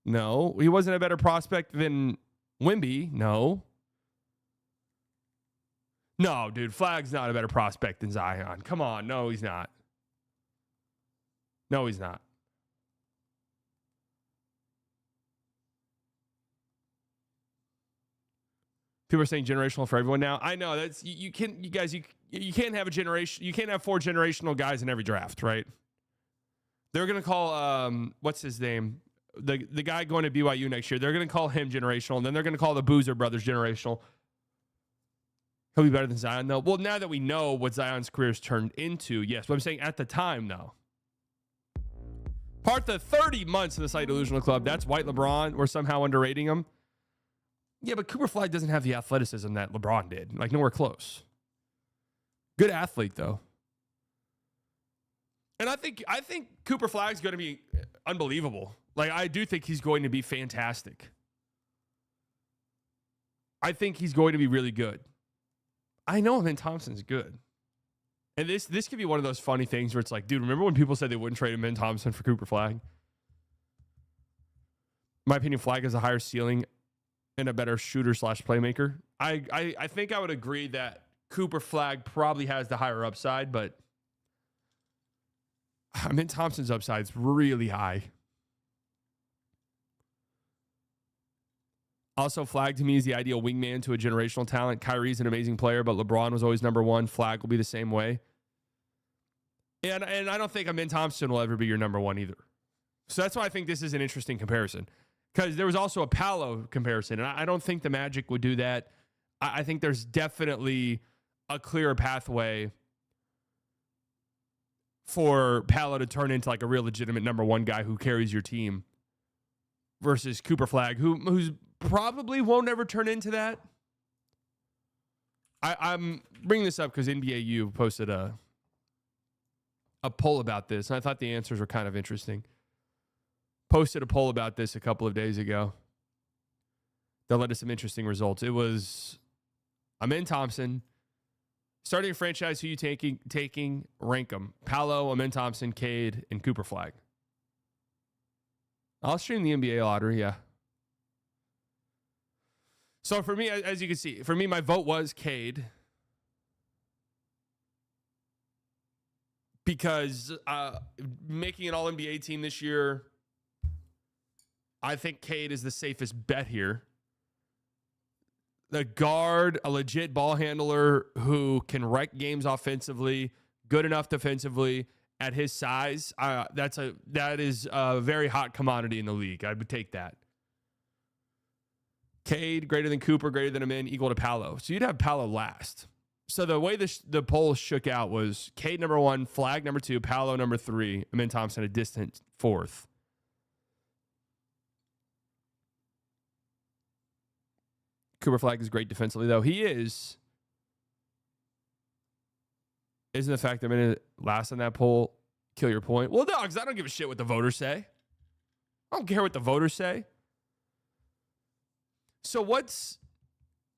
No. He wasn't a better prospect than Wemby? No. No, dude, Flag's not a better prospect than Zion. Come on. No, he's not. No, he's not. People are saying generational for everyone now. I know that's you can't have a generation. You can't have 4 generational guys in every draft, right? They're gonna call what's his name? The guy going to BYU next year. They're gonna call him generational, and then they're gonna call the Boozer brothers generational. He'll be better than Zion, though. Well, now that we know what Zion's career's turned into, yes. But I'm saying at the time, though. Part the 30 months in the Slight Delusional Club. That's white LeBron. We're somehow underrating him. Yeah, but Cooper Flag doesn't have the athleticism that LeBron did. Like, nowhere close. Good athlete, though. And I think Cooper Flag's going to be unbelievable. Like, I do think he's going to be fantastic. I think he's going to be really good. I know Amen Thompson's good. And this could be one of those funny things where it's like, dude, remember when people said they wouldn't trade Amen Thompson for Cooper Flag? In my opinion, Flag has a higher ceiling and a better shooter/playmaker. I think I would agree that Cooper Flag probably has the higher upside, but Amen Thompson's upside is really high. Also, Flag to me is the ideal wingman to a generational talent. Kyrie's an amazing player, but LeBron was always number 1. Flag will be the same way. And I don't think Amen Thompson will ever be your number 1 either. So that's why I think this is an interesting comparison. Because there was also a Paolo comparison, and I don't think the Magic would do that. I think there's definitely a clearer pathway for Paolo to turn into like a real legitimate number 1 guy who carries your team versus Cooper Flag, who's probably won't ever turn into that. I'm bringing this up because NBA U posted a poll about this, and I thought the answers were kind of interesting. Posted a poll about this a couple of days ago that led to some interesting results. It was Amen Thompson, starting a franchise, who you taking, rank them. Paolo, Amen Thompson, Cade, and Cooper Flag. I'll stream the NBA lottery, yeah. So for me, as you can see, for me, my vote was Cade. Because making an All-NBA team this year, I think Cade is the safest bet here. The guard, a legit ball handler who can wreck games offensively, good enough defensively at his size. That is a very hot commodity in the league. I would take that. Cade, greater than Cooper, greater than Amin, equal to Paolo. So you'd have Paolo last. So the way the poll shook out was Cade number 1, Flag number 2, Paolo number 3, Amin Thompson a distant 4th. Cooper Flag is great defensively, though. He is. Isn't the fact that Amin last in that poll kill your point? Well, no, because I don't give a shit what the voters say. I don't care what the voters say. So what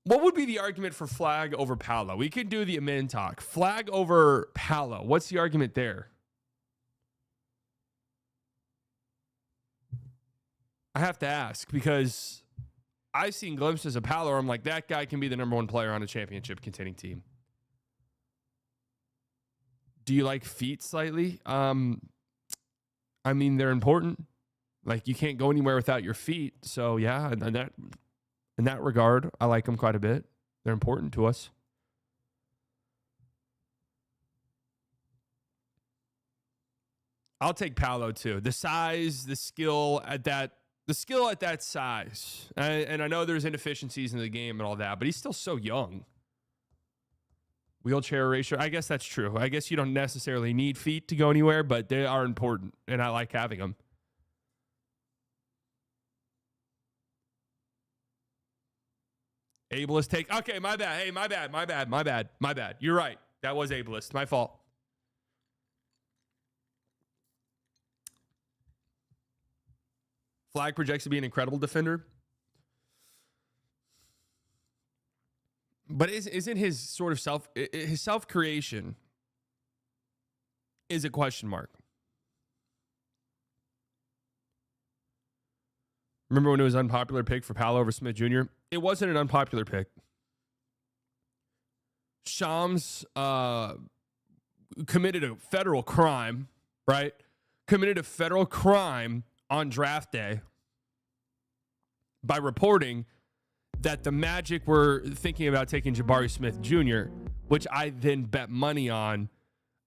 would be the argument for Flag over Paolo? We could do the admin talk. Flag over Paolo. What's the argument there? I have to ask because I've seen glimpses of Paolo where I'm like, that guy can be the number one player on a championship contending team. Do you like feet slightly? I mean, they're important. Like, you can't go anywhere without your feet. So, yeah, in that regard, I like them quite a bit. They're important to us. I'll take Paolo, too. The size, the skill at that size. And I know there's inefficiencies in the game and all that, but he's still so young. Wheelchair ratio. I guess that's true. I guess you don't necessarily need feet to go anywhere, but they are important, and I like having them. Ableist take. Okay, my bad. Hey, my bad. You're right. That was ableist. My fault. Flag projects to be an incredible defender. But isn't his sort of self-creation is a question mark. Remember when it was an unpopular pick for Paolo over Smith Jr.? It wasn't an unpopular pick. Shams committed a federal crime, right? Committed a federal crime on draft day by reporting that the Magic were thinking about taking Jabari Smith Jr., which I then bet money on.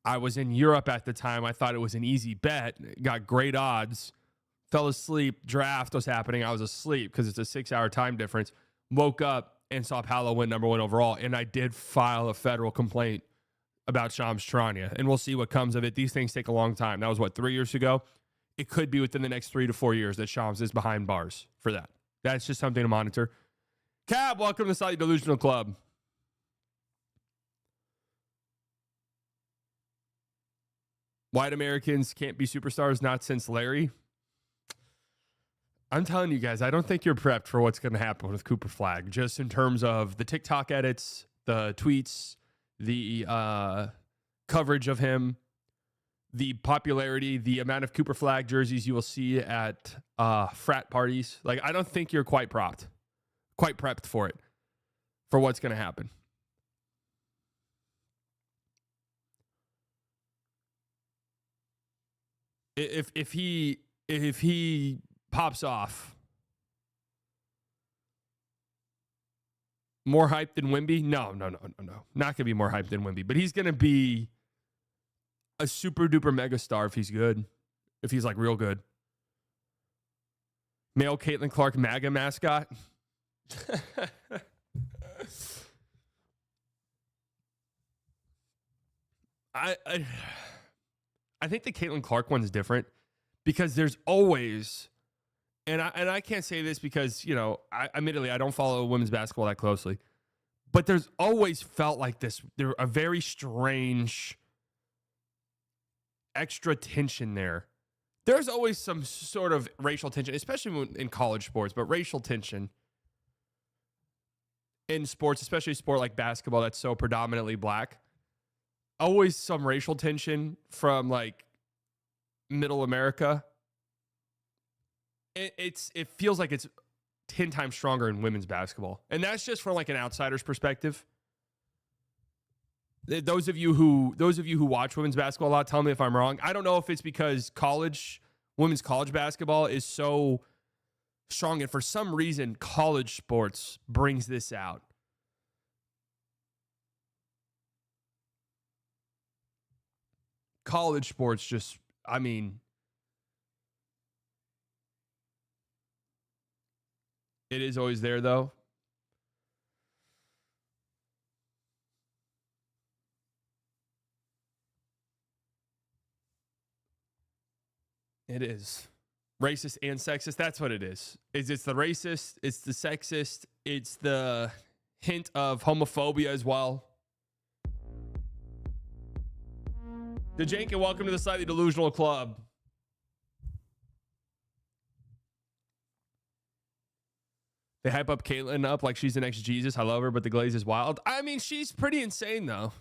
I was in Europe at the time. I thought it was an easy bet. Got great odds. Fell asleep. Draft was happening. I was asleep because it's a 6-hour time difference. Woke up and saw Paolo win number 1 overall. And I did file a federal complaint about Shams Charania. And we'll see what comes of it. These things take a long time. That was, 3 years ago? It could be within the next 3 to 4 years that Shams is behind bars for that. That's just something to monitor. Cab, welcome to the Slightly Delusional Club. White Americans can't be superstars, not since Larry. I'm telling you guys, I don't think you're prepped for what's going to happen with Cooper Flag, just in terms of the TikTok edits, the tweets, the coverage of him, the popularity, the amount of Cooper Flag jerseys you will see at frat parties. Like, I don't think you're quite prepped for it, for what's going to happen. If he pops off, more hype than Wemby? No. Not going to be more hype than Wemby, but he's going to be a super duper mega star if he's good, if he's like real good. Male Caitlin Clark MAGA mascot. I think the Caitlin Clark one's different because there's always, and I can't say this because, you know, admittedly I don't follow women's basketball that closely, but there's always felt like there a very strange extra tension there. There's always some sort of racial tension, especially in college sports, but racial tension in sports, especially a sport like basketball that's so predominantly black. Always some racial tension from like middle America. It feels like it's 10 times stronger in women's basketball. And that's just from like an outsider's perspective. Those of you who watch women's basketball a lot, tell me if I'm wrong. I don't know if it's because women's college basketball is so strong, and for some reason college sports brings this out. College sports just, I mean, it is always there though. It is. Racist and sexist. That's what it is. It's the racist, it's the sexist, it's the hint of homophobia as well. DeJankin, welcome to the Slightly Delusional Club. They hype up Caitlyn up like she's the next Jesus. I love her, but the glaze is wild. I mean, she's pretty insane, though.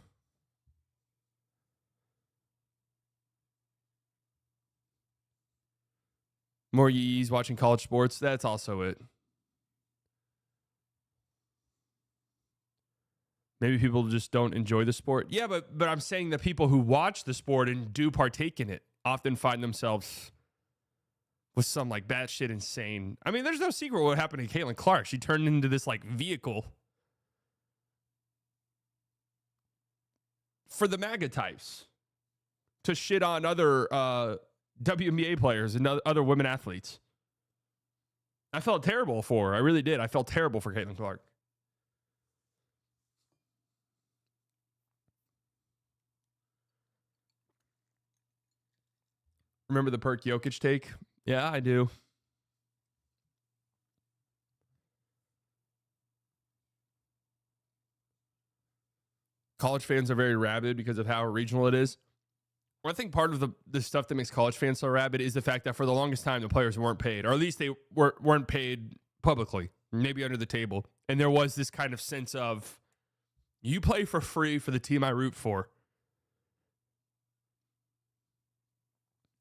More yees watching college sports. That's also it. Maybe people just don't enjoy the sport. Yeah, but I'm saying that people who watch the sport and do partake in it often find themselves with some like batshit insane. I mean, there's no secret what happened to Caitlin Clark. She turned into this like vehicle for the MAGA types to shit on other WNBA players and other women athletes. I felt terrible for her. I really did. I felt terrible for Caitlin Clark. Remember the Perk Jokic take? Yeah, I do. College fans are very rabid because of how regional it is. I think part of the stuff that makes college fans so rabid is the fact that for the longest time, the players weren't paid, or at least they weren't paid publicly, maybe under the table. And there was this kind of sense of, you play for free for the team I root for.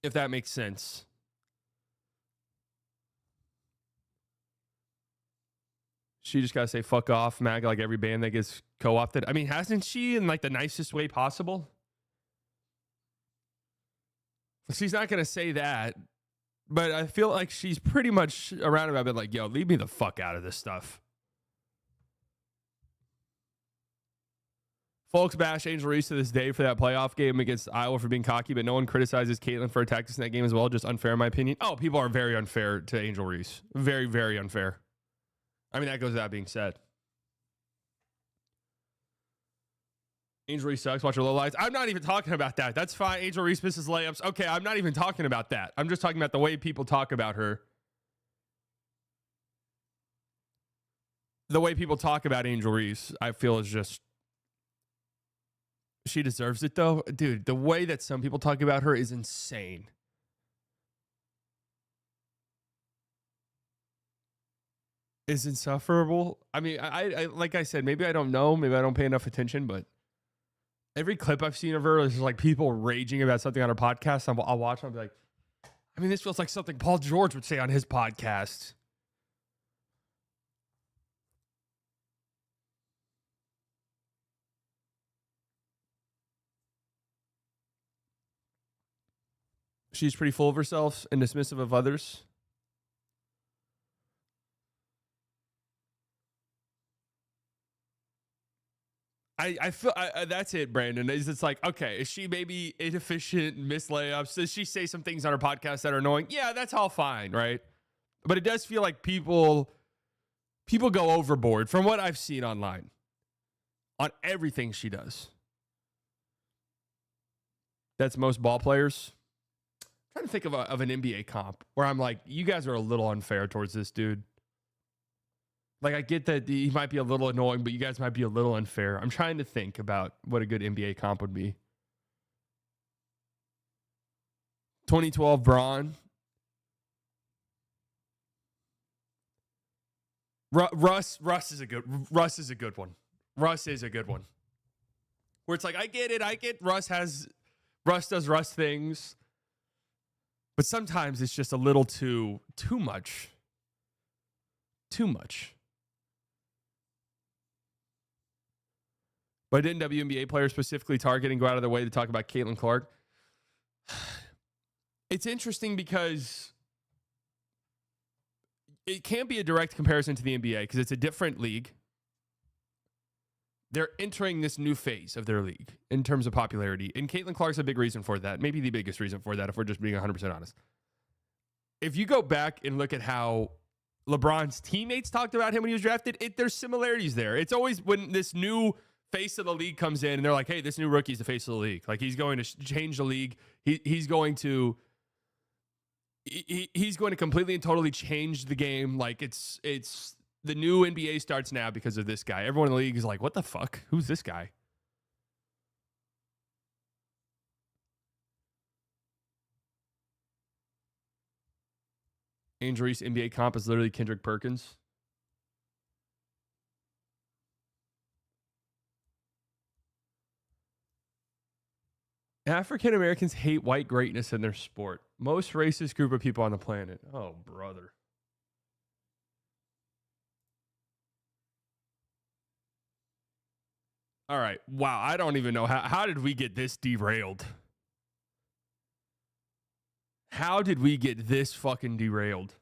If that makes sense. She just got to say fuck off, MAGA, like every band that gets co-opted. I mean, hasn't she in like the nicest way possible? She's not going to say that, but I feel like she's pretty much around about it like, yo, leave me the fuck out of this stuff. Folks bash Angel Reese to this day for that playoff game against Iowa for being cocky, but no one criticizes Caitlin for her tactics in that game as well. Just unfair, in my opinion. Oh, people are very unfair to Angel Reese. Very, very unfair. I mean, that goes without being said. Angel Reese sucks. Watch her low lights. I'm not even talking about that. That's fine. Angel Reese misses layups. Okay, I'm not even talking about that. I'm just talking about the way people talk about her. The way people talk about Angel Reese, I feel is just... She deserves it, though. Dude, the way that some people talk about her is insane. Is insufferable. I mean, I like I said, maybe I don't know. Maybe I don't pay enough attention, but every clip I've seen of her is like people raging about something on her podcast. I'll watch and I'll be like, I mean, this feels like something Paul George would say on his podcast. She's pretty full of herself and dismissive of others. I feel that's it, Brandon. It's like, okay, is she maybe inefficient, miss layups? Does she say some things on her podcast that are annoying? Yeah, that's all fine, right? But it does feel like people go overboard from what I've seen online on everything she does. That's most ball players. I'm trying to think of an NBA comp where I'm like, you guys are a little unfair towards this dude. Like, I get that he might be a little annoying, but you guys might be a little unfair. I'm trying to think about what a good NBA comp would be. 2012 Braun. Russ is a good one. Russ is a good one. Where it's like, I get it. Russ does Russ things. But sometimes it's just a little too much. Too much. But didn't WNBA players specifically target and go out of their way to talk about Caitlin Clark? It's interesting because it can't be a direct comparison to the NBA because it's a different league. They're entering this new phase of their league in terms of popularity. And Caitlin Clark's a big reason for that. Maybe the biggest reason for that, if we're just being 100% honest. If you go back and look at how LeBron's teammates talked about him when he was drafted, there's similarities there. It's always when this new face of the league comes in and they're like, hey, this new rookie's the face of the league. Like, he's going to change the league. He's going to completely and totally change the game. Like, it's the new NBA starts now because of this guy. Everyone in the league is like, what the fuck? Who's this guy? Angel Reese NBA comp is literally Kendrick Perkins. African Americans hate white greatness in their sport. Most racist group of people on the planet. Oh, brother. All right. Wow. I don't even know. How did we get this derailed? How did we get this fucking derailed?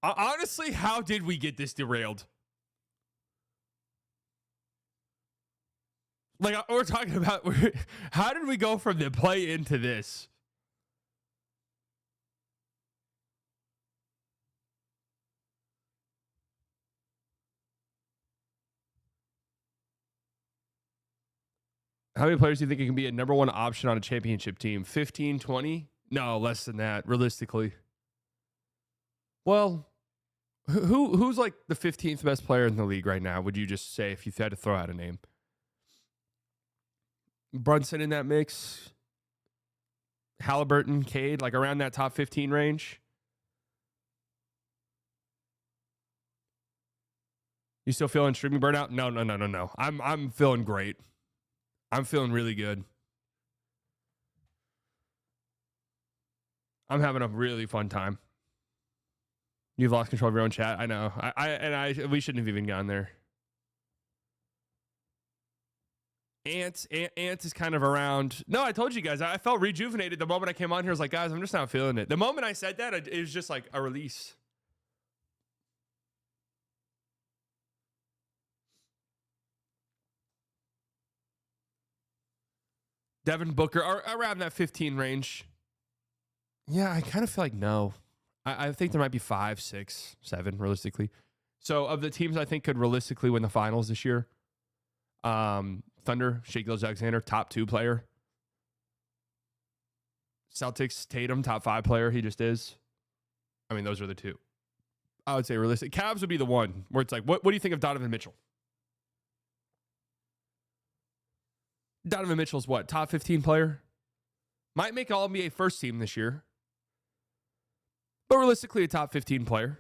Honestly, how did we get this derailed? Like, we're talking about, how did we go from the play into this? How many players do you think it can be a number one option on a championship team? 15, 20? No, less than that, realistically. Well, who's like the 15th best player in the league right now, would you just say, if you had to throw out a name? Brunson in that mix? Halliburton, Cade, like around that top 15 range? You still feeling streaming burnout? No. I'm feeling great. I'm feeling really good. I'm having a really fun time. You've lost control of your own chat. I know. We shouldn't have even gone there. Ant is kind of around. No, I told you guys. I felt rejuvenated the moment I came on here. I was like, guys, I'm just not feeling it. The moment I said that, it was just like a release. Devin Booker, around that 15 range. Yeah, I kind of feel like no. I think there might be 5, 6, 7, realistically. So of the teams I think could realistically win the finals this year, Thunder, Shai Gilgeous-Alexander, top 2 player. Celtics, Tatum, top 5 player. He just is. I mean, those are the 2. I would say realistic. Cavs would be the one where it's like, what do you think of Donovan Mitchell? Donovan Mitchell's what? Top 15 player? Might make All-NBA first team this year. But realistically, a top 15 player.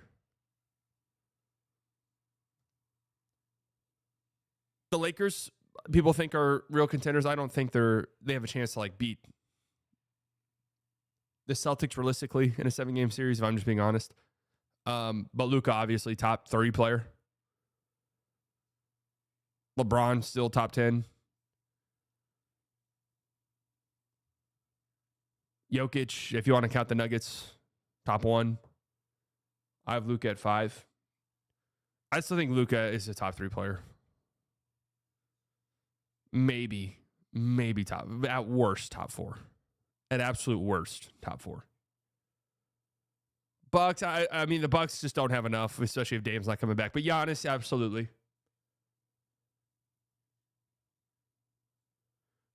The Lakers, people think are real contenders. I don't think they have a chance to like beat the Celtics realistically in a 7-game series, if I'm just being honest. But Luka, obviously, top 30 player. LeBron, still top 10. Jokic, if you want to count the Nuggets, top 1. I have Luka at 5. I still think Luka is a top 3 player. Maybe top, at worst, top 4. At absolute worst, top 4. Bucks, I mean, the Bucks just don't have enough, especially if Dame's not coming back. But Giannis, absolutely.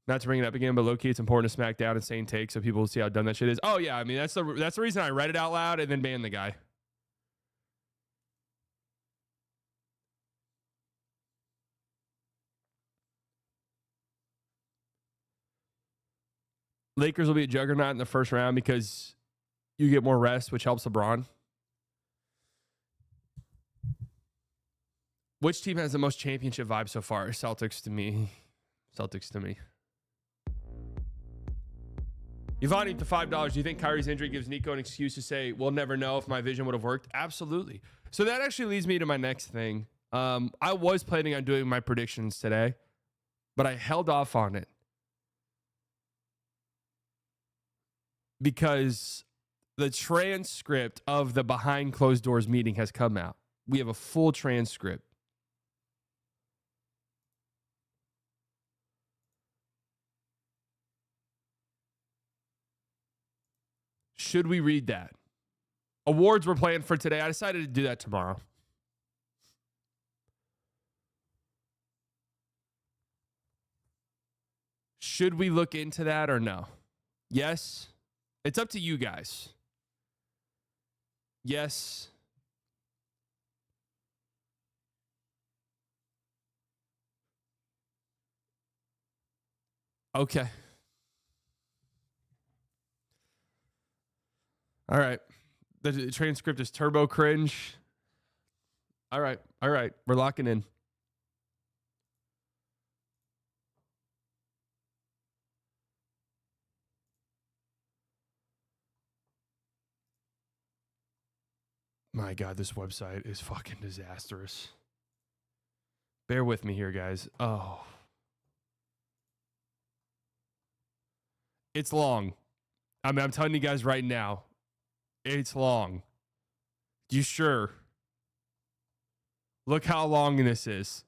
Not to bring it up again, but low-key, it's important to smack down and saying take so people will see how dumb that shit is. Oh, yeah, I mean, that's the reason I read it out loud and then banned the guy. Lakers will be a juggernaut in the first round because you get more rest, which helps LeBron. Which team has the most championship vibe so far? Celtics to me. Yvonne, to $5. Do you think Kyrie's injury gives Nico an excuse to say, we'll never know if my vision would have worked? Absolutely. So that actually leads me to my next thing. I was planning on doing my predictions today, but I held off on it because the transcript of the behind closed doors meeting has come out. We have a full transcript. Should we read that? Awards were planned for today. I decided to do that tomorrow. Should we look into that or no? Yes. It's up to you guys. Yes. Okay. All right. The transcript is turbo cringe. All right. We're locking in. My God, this website is fucking disastrous. Bear with me here, guys. Oh. It's long. I mean, I'm telling you guys right now, it's long. You sure? Look how long this is.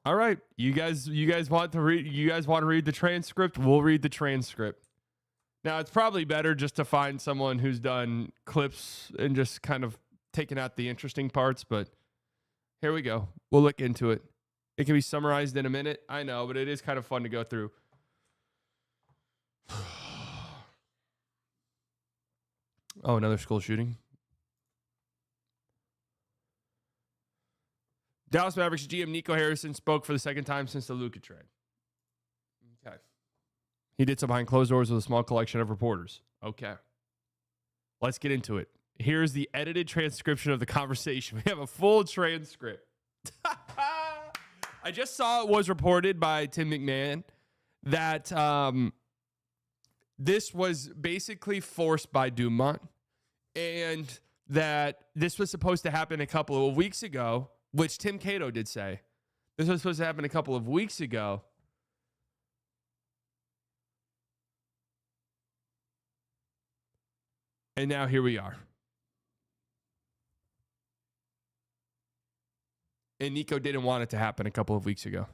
All right, you guys want to read the transcript? We'll read the transcript. Now, it's probably better just to find someone who's done clips and just kind of taken out the interesting parts, but here we go. We'll look into it. It can be summarized in a minute. I know, but it is kind of fun to go through. Oh, another school shooting. Dallas Mavericks GM Nico Harrison spoke for the second time since the Luka trade. Okay. He did so behind closed doors with a small collection of reporters. Okay. Let's get into it. Here's the edited transcription of the conversation. We have a full transcript. I just saw it was reported by Tim McMahon that this was basically forced by Dumont and that this was supposed to happen a couple of weeks ago, which Tim Cato did say. This was supposed to happen a couple of weeks ago. And now here we are. And Nico didn't want it to happen a couple of weeks ago.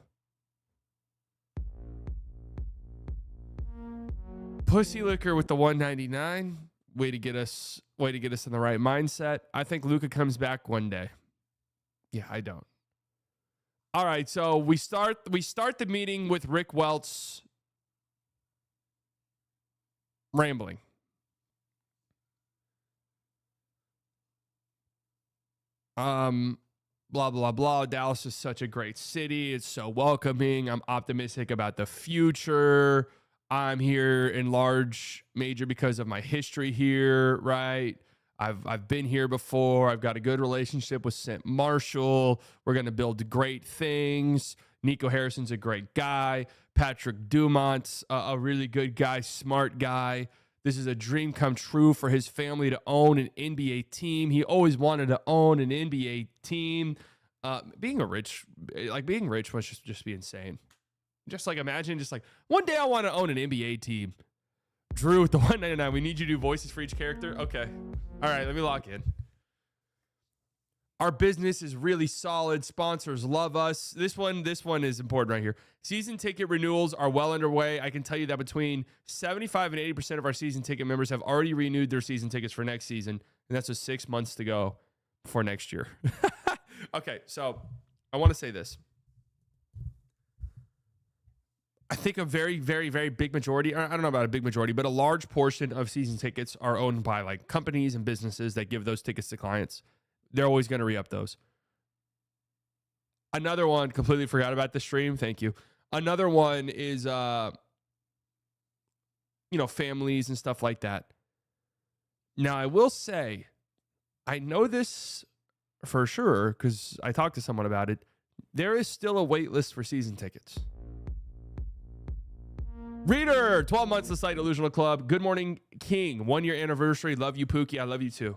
Pussy Liquor with the 199. Way to get us in the right mindset. I think Luka comes back one day. Yeah, I don't. All right, so we start the meeting with Rick Welts rambling. Blah, blah, blah. Dallas is such a great city. It's so welcoming. I'm optimistic about the future. I'm here in large major because of my history here, right? I've been here before. I've got a good relationship with St. Marshall. We're going to build great things. Nico Harrison's a great guy. Patrick Dumont's a really good guy, smart guy. This is a dream come true for his family to own an NBA team. He always wanted to own an NBA team. Being rich must just be insane. Just like imagine, just like one day I want to own an NBA team. Drew with the 199. We need you to do voices for each character. Okay. All right, let me lock in. Our business is really solid. Sponsors love us. This one is important right here. Season ticket renewals are well underway. I can tell you that between 75 and 80% of our season ticket members have already renewed their season tickets for next season, and that's just 6 months to go before next year. Okay, so I want to say this. I think a very, very, very big majority, I don't know about a big majority, but a large portion of season tickets are owned by like companies and businesses that give those tickets to clients. They're always going to re-up those. Another one, completely forgot about the stream. Thank you. Another one is, families and stuff like that. Now, I will say, I know this for sure because I talked to someone about it. There is still a wait list for season tickets. Reader, 12 months to site Illusional Club. Good morning, King. 1 year anniversary. Love you, Pookie. I love you too.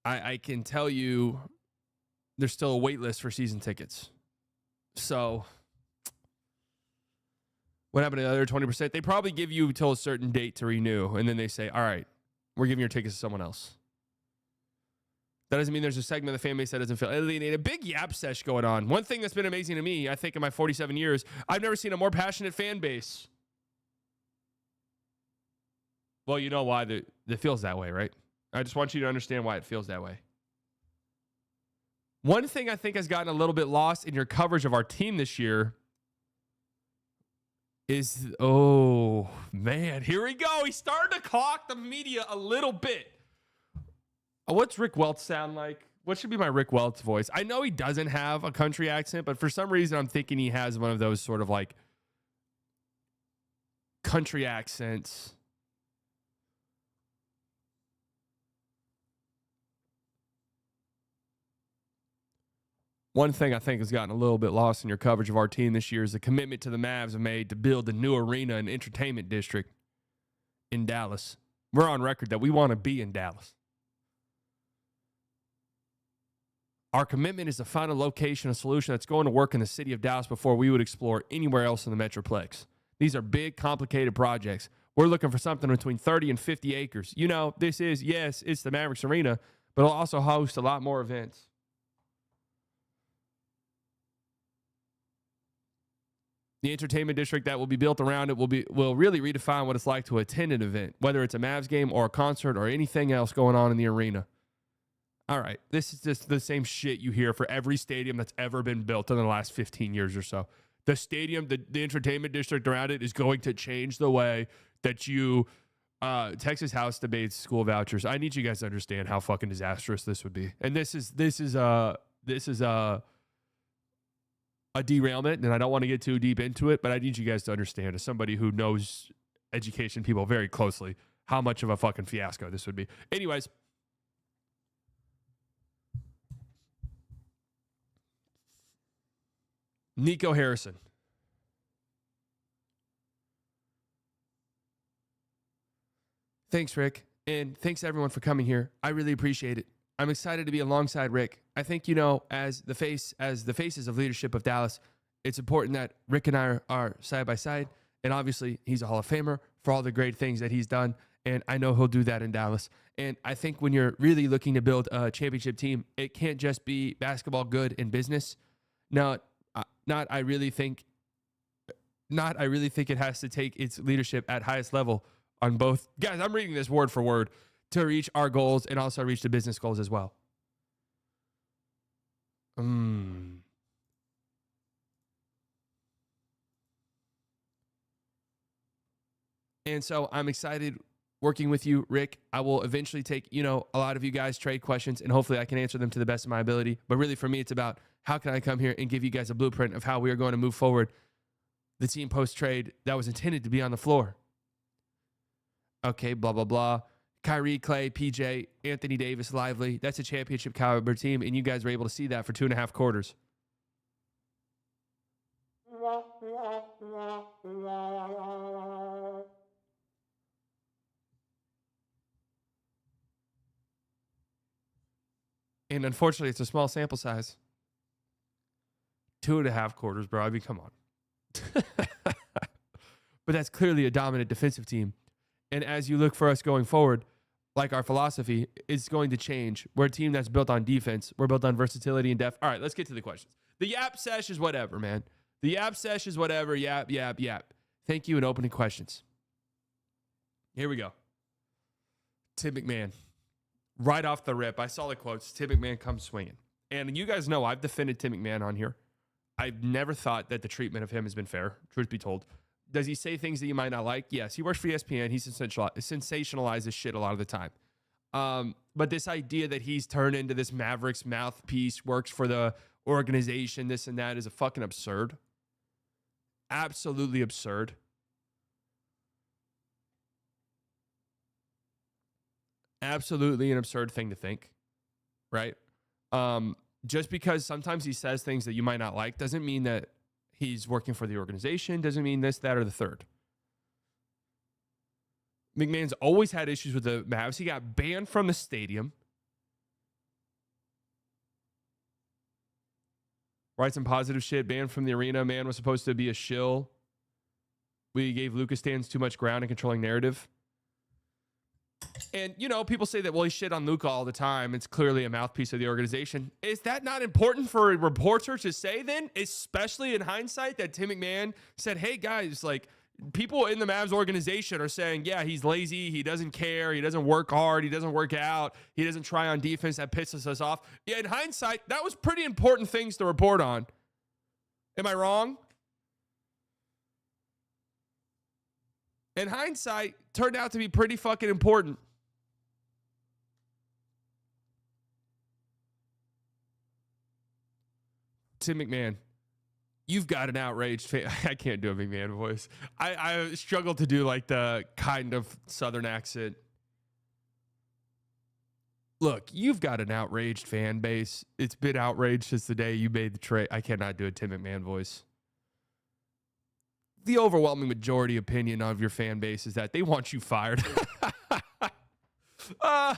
I can tell you there's still a wait list for season tickets. So what happened to the other 20%? They probably give you till a certain date to renew. And then they say, all right, we're giving your tickets to someone else. That doesn't mean there's a segment of the fan base that doesn't feel alienated. A big yap sesh going on. One thing that's been amazing to me, I think in my 47 years, I've never seen a more passionate fan base. Well, you know why it feels that way, right? I just want you to understand why it feels that way. One thing I think has gotten a little bit lost in your coverage of our team this year is, oh, man, here we go. He's starting to clock the media a little bit. What's Rick Welts sound like? What should be my Rick Welts voice? I know he doesn't have a country accent, but for some reason I'm thinking he has one of those sort of like country accents. One thing I think has gotten a little bit lost in your coverage of our team this year is the commitment to the Mavs have made to build a new arena and entertainment district in Dallas. We're on record that we want to be in Dallas. Our commitment is to find a location, a solution that's going to work in the city of Dallas before we would explore anywhere else in the Metroplex. These are big, complicated projects. We're looking for something between 30 and 50 acres. You know, this is, yes, it's the Mavericks Arena, but it'll also host a lot more events. The entertainment district that will be built around it will really redefine what it's like to attend an event, whether it's a Mavs game or a concert or anything else going on in the arena. All right, this is just the same shit you hear for every stadium that's ever been built in the last 15 years or so. The stadium, the entertainment district around it is going to change the way that you, Texas House debates school vouchers. I need you guys to understand how fucking disastrous this would be. And this is a derailment, and I don't want to get too deep into it, but I need you guys to understand, as somebody who knows education people very closely, how much of a fucking fiasco this would be. Anyways, Nico Harrison. Thanks, Rick. And thanks everyone for coming here. I really appreciate it. I'm excited to be alongside Rick. I think, as the faces of leadership of Dallas, it's important that Rick and I are side by side. And obviously, he's a Hall of Famer for all the great things that he's done. And I know he'll do that in Dallas. And I think when you're really looking to build a championship team, it can't just be basketball good and business. I really think it has to take its leadership at highest level on both. Guys, I'm reading this word for word to reach our goals and also reach the business goals as well. And so I'm excited working with you, Rick. I will eventually take, a lot of you guys trade questions, and hopefully I can answer them to the best of my ability. But really for me, it's about how can I come here and give you guys a blueprint of how we are going to move forward the team post-trade that was intended to be on the floor. Okay, blah, blah, blah. Kyrie, Clay, PJ, Anthony Davis, Lively. That's a championship caliber team, and you guys were able to see that for 2.5 quarters. And unfortunately, it's a small sample size. 2.5 quarters, bro. I mean, come on. But that's clearly a dominant defensive team. And as you look for us going forward, like our philosophy is going to change. We're a team that's built on defense. We're built on versatility and depth. All right, let's get to the questions. The Yap Sesh is whatever, man. The Yap Sesh is whatever. Yap, yap, yap. Thank you, and opening questions. Here we go. Tim McMahon. Right off the rip, I saw the quotes. Tim McMahon comes swinging. And you guys know I've defended Tim McMahon on here. I've never thought that the treatment of him has been fair, truth be told. Does he say things that you might not like? Yes. He works for ESPN. He sensationalizes shit a lot of the time. But this idea that he's turned into this Mavericks mouthpiece, works for the organization, this and that, is a fucking absurd. Absolutely absurd. Absolutely an absurd thing to think, right? Just because sometimes he says things that you might not like doesn't mean that he's working for the organization, doesn't mean this, that, or the third. McMahon's always had issues with the Mavs. He got banned from the stadium. Write some positive shit, banned from the arena. Man was supposed to be a shill. We gave Lucas Stans too much ground and controlling narrative. And, people say that, well, he shit on Luka all the time. It's clearly a mouthpiece of the organization. Is that not important for a reporter to say then? Especially in hindsight that Tim McMahon said, hey, guys, like, people in the Mavs organization are saying, yeah, he's lazy. He doesn't care. He doesn't work hard. He doesn't work out. He doesn't try on defense. That pisses us off. Yeah, in hindsight, that was pretty important things to report on. Am I wrong? In hindsight, turned out to be pretty fucking important. Tim McMahon, you've got an outraged fan. I can't do a McMahon voice. I struggle to do like the kind of Southern accent. Look, you've got an outraged fan base. It's been outraged since the day you made the trade. I cannot do a Tim McMahon voice. The overwhelming majority opinion of your fan base is that they want you fired. How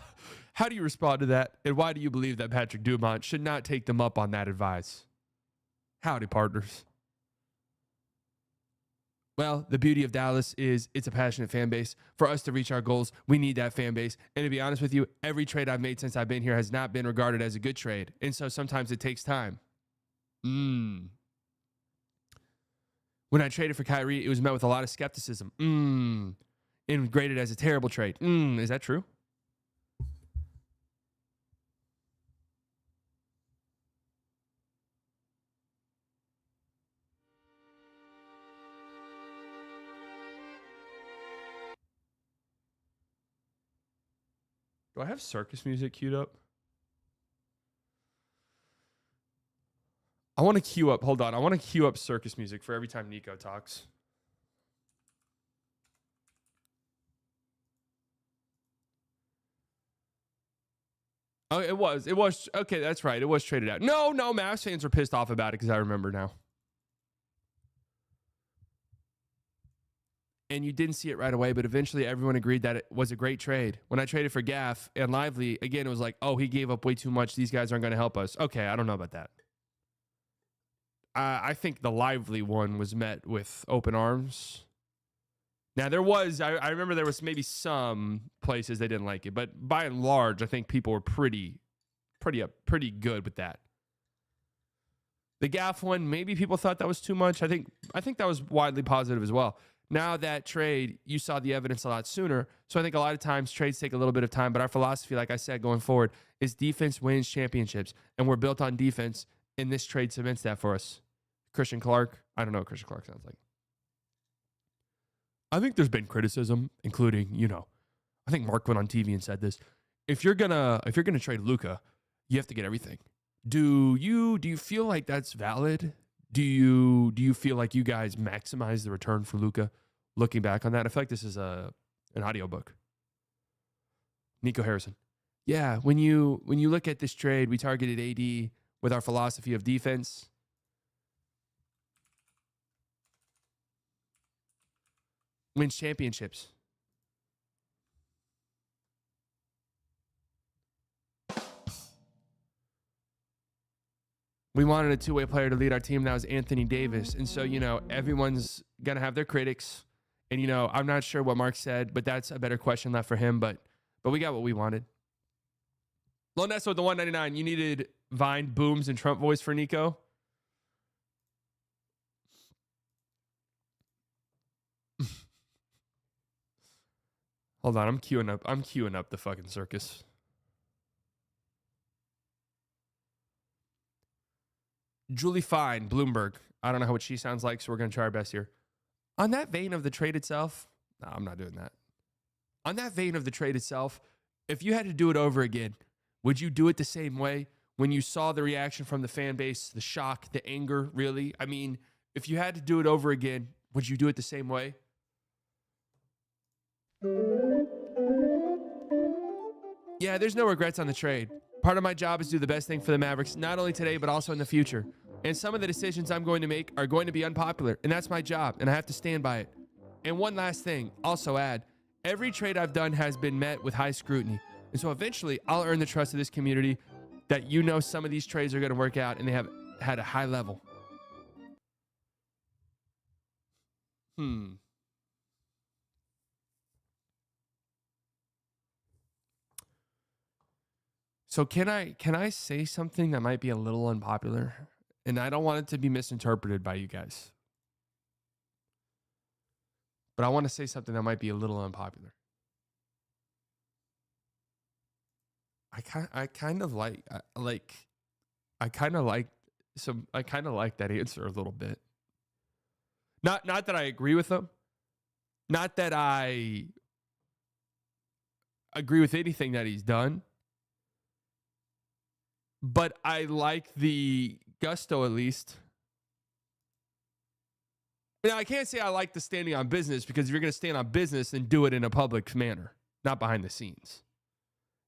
do you respond to that? And why do you believe that Patrick Dumont should not take them up on that advice? Howdy, partners. Well, the beauty of Dallas is it's a passionate fan base. For us to reach our goals, we need that fan base. And to be honest with you, every trade I've made since I've been here has not been regarded as a good trade. And so sometimes it takes time. When I traded for Kyrie, it was met with a lot of skepticism. And graded as a terrible trade. Is that true? Do I have circus music queued up? I want to queue up. Hold on. I want to queue up circus music for every time Nico talks. Oh, it was. Okay, that's right. It was traded out. No, Mavs fans are pissed off about it because I remember now. And you didn't see it right away, but eventually everyone agreed that it was a great trade. When I traded for Gaff and Lively, again, it was like, oh, he gave up way too much. These guys aren't going to help us. Okay, I don't know about that. I think the Lively one was met with open arms. Now, there was, I remember there was maybe some places they didn't like it, but by and large, I think people were pretty good with that. The Gaff one, maybe people thought that was too much. I think that was widely positive as well. Now that trade, you saw the evidence a lot sooner. So I think a lot of times trades take a little bit of time, but our philosophy, like I said, going forward is defense wins championships. And we're built on defense, and this trade cements that for us. Christian Clark, I don't know what Christian Clark sounds like. I think there's been criticism, including, I think Mark went on TV and said this. If you're gonna trade Luka, you have to get everything. Do you feel like that's valid? Do you feel like you guys maximize the return for Luka? Looking back on that, I feel like this is an audiobook. Nico Harrison. Yeah, when you look at this trade, we targeted AD with our philosophy of defense. Wins championships. We wanted a two-way player to lead our team. That was Anthony Davis. And so, everyone's going to have their critics. And, I'm not sure what Mark said, but that's a better question left for him. But we got what we wanted. Lonessa with the 199. You needed Vine, Booms, and Trump voice for Nico. Hold on. I'm queuing up the fucking circus. Julie Fine, Bloomberg. I don't know what she sounds like, so we're going to try our best here. On that vein of the trade itself, no, I'm not doing that. On that vein of the trade itself, if you had to do it over again, would you do it the same way when you saw the reaction from the fan base, the shock, the anger, really? I mean, if you had to do it over again, would you do it the same way? Yeah, there's no regrets on the trade. Part of my job is to do the best thing for the Mavericks, not only today, but also in the future. And some of the decisions I'm going to make are going to be unpopular, and that's my job, and I have to stand by it. And one last thing, also add, every trade I've done has been met with high scrutiny. And so eventually, I'll earn the trust of this community that some of these trades are going to work out, and they have had a high level. So can I say something that might be a little unpopular? And I don't want it to be misinterpreted by you guys. But I want to say something that might be a little unpopular. I kind of like that answer a little bit. Not that I agree with them. Not that I agree with anything that he's done. But I like the gusto, at least. Now, I can't say I like the standing on business, because if you're going to stand on business, then do it in a public manner, not behind the scenes.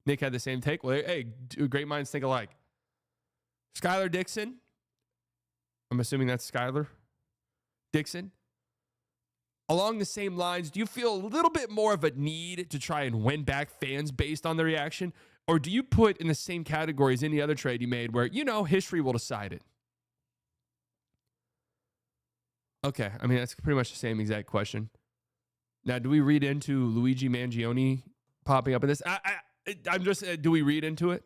Nick had the same take. Well, hey, great minds think alike. Skylar Dixon. I'm assuming that's Skylar Dixon. Along the same lines, do you feel a little bit more of a need to try and win back fans based on the reaction? Or do you put in the same category as any other trade you made where, history will decide it? Okay, I mean, that's pretty much the same exact question. Now, do we read into Luigi Mangione popping up in this? I'm just, do we read into it?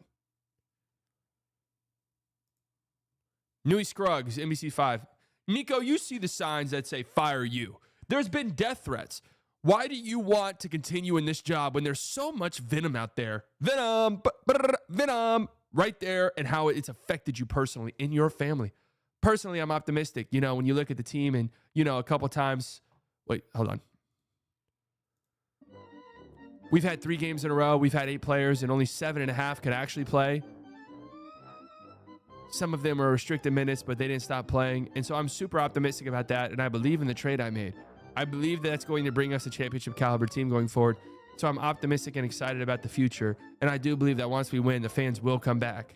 Newey Scruggs, NBC5. Nico, you see the signs that say fire you. There's been death threats. Why do you want to continue in this job when there's so much venom out there? Venom, right there, and how it's affected you personally in your family. Personally, I'm optimistic. When you look at the team and, a couple times. Wait, hold on. We've had 3 games in a row. We've had 8 players, and only 7.5 could actually play. Some of them are restricted minutes, but they didn't stop playing. And so I'm super optimistic about that, and I believe in the trade I made. I believe that's going to bring us a championship caliber team going forward. So I'm optimistic and excited about the future. And I do believe that once we win, the fans will come back.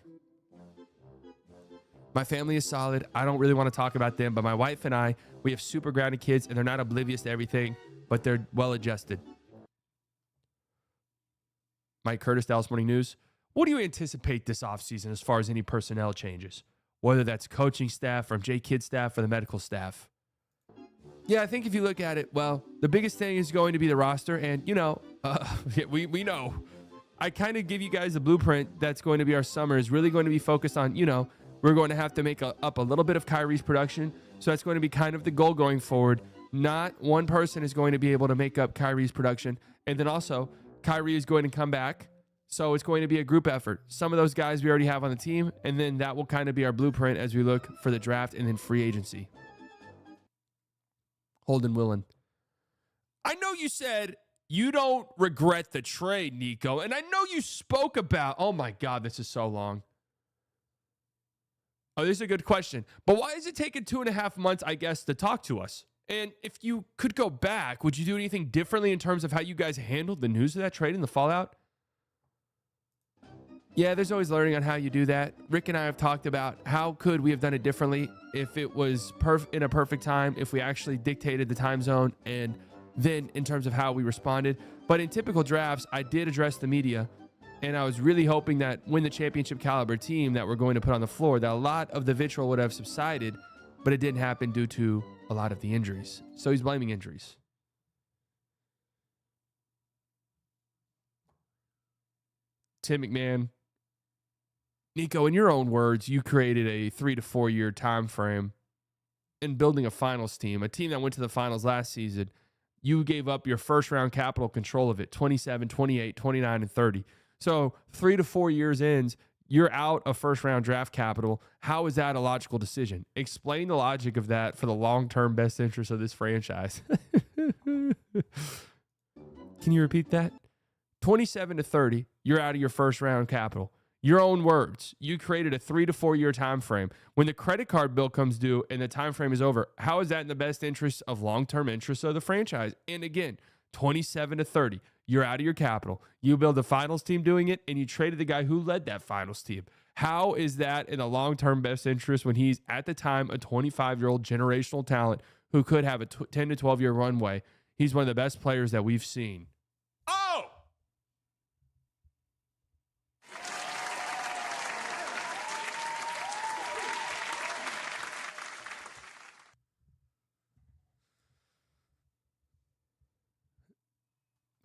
My family is solid. I don't really want to talk about them, but my wife and I, we have super grounded kids, and they're not oblivious to everything, but they're well adjusted. Mike Curtis, Dallas Morning News. What do you anticipate this offseason as far as any personnel changes? Whether that's coaching staff, from J Kidd staff, or the medical staff. Yeah, I think if you look at it, well, the biggest thing is going to be the roster. And, we know. I kind of give you guys a blueprint that's going to be our summer is really going to be focused on, we're going to have to make up a little bit of Kyrie's production. So that's going to be kind of the goal going forward. Not one person is going to be able to make up Kyrie's production. And then also, Kyrie is going to come back. So it's going to be a group effort. Some of those guys we already have on the team. And then that will kind of be our blueprint as we look for the draft and then free agency. Holden Willen. I know you said you don't regret the trade, Nico. And I know you spoke about, oh my God, this is so long. Oh, this is a good question. But why is it taking 2.5 months, I guess, to talk to us? And if you could go back, would you do anything differently in terms of how you guys handled the news of that trade and the fallout? Yeah, there's always learning on how you do that. Rick and I have talked about how could we have done it differently if it was in a perfect time, if we actually dictated the time zone, and then in terms of how we responded. But in typical drafts, I did address the media, and I was really hoping that when the championship caliber team that we're going to put on the floor, that a lot of the vitriol would have subsided, but it didn't happen due to a lot of the injuries. So he's blaming injuries. Tim McMahon. Nico, in your own words, you created a 3 to 4 year time frame in building a finals team, a team that went to the finals last season. You gave up your first round capital control of it, 27, 28, 29, and 30. So 3 to 4 years in, you're out of first round draft capital. How is that a logical decision? Explain the logic of that for the long-term best interest of this franchise. Can you repeat that? 27 to 30, you're out of your first round capital. Your own words. You created a 3 to 4 year time frame. When the credit card bill comes due and the time frame is over, how is that in the best interest of long-term interests of the franchise? And again, 27 to 30, you're out of your capital. You build a finals team doing it, and you traded the guy who led that finals team. How is that in the long-term best interest when he's, at the time, a 25-year-old generational talent who could have a 10 to 12-year runway? He's one of the best players that we've seen. Oh!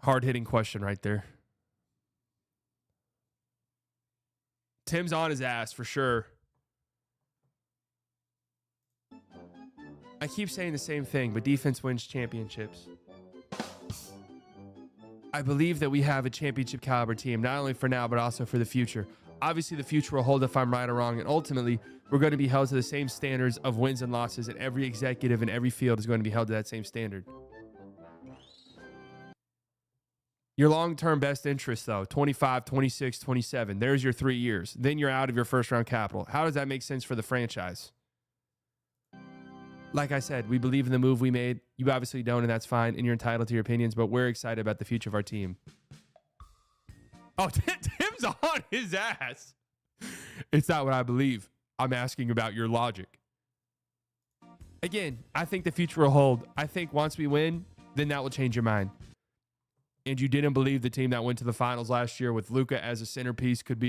Hard-hitting question right there. Tim's on his ass for sure. I keep saying the same thing, but defense wins championships. I believe that we have a championship caliber team, not only for now, but also for the future. Obviously, the future will hold if I'm right or wrong, and ultimately, we're going to be held to the same standards of wins and losses, and every executive in every field is going to be held to that same standard. Your long-term best interest, though, 25, 26, 27. There's your 3 years. Then you're out of your first-round capital. How does that make sense for the franchise? Like I said, we believe in the move we made. You obviously don't, and that's fine, and you're entitled to your opinions, but we're excited about the future of our team. Oh, Tim's was on his ass. It's not what I believe. I'm asking about your logic. Again, I think the future will hold. I think once we win, then that will change your mind. And you didn't believe the team that went to the finals last year with Luka as a centerpiece could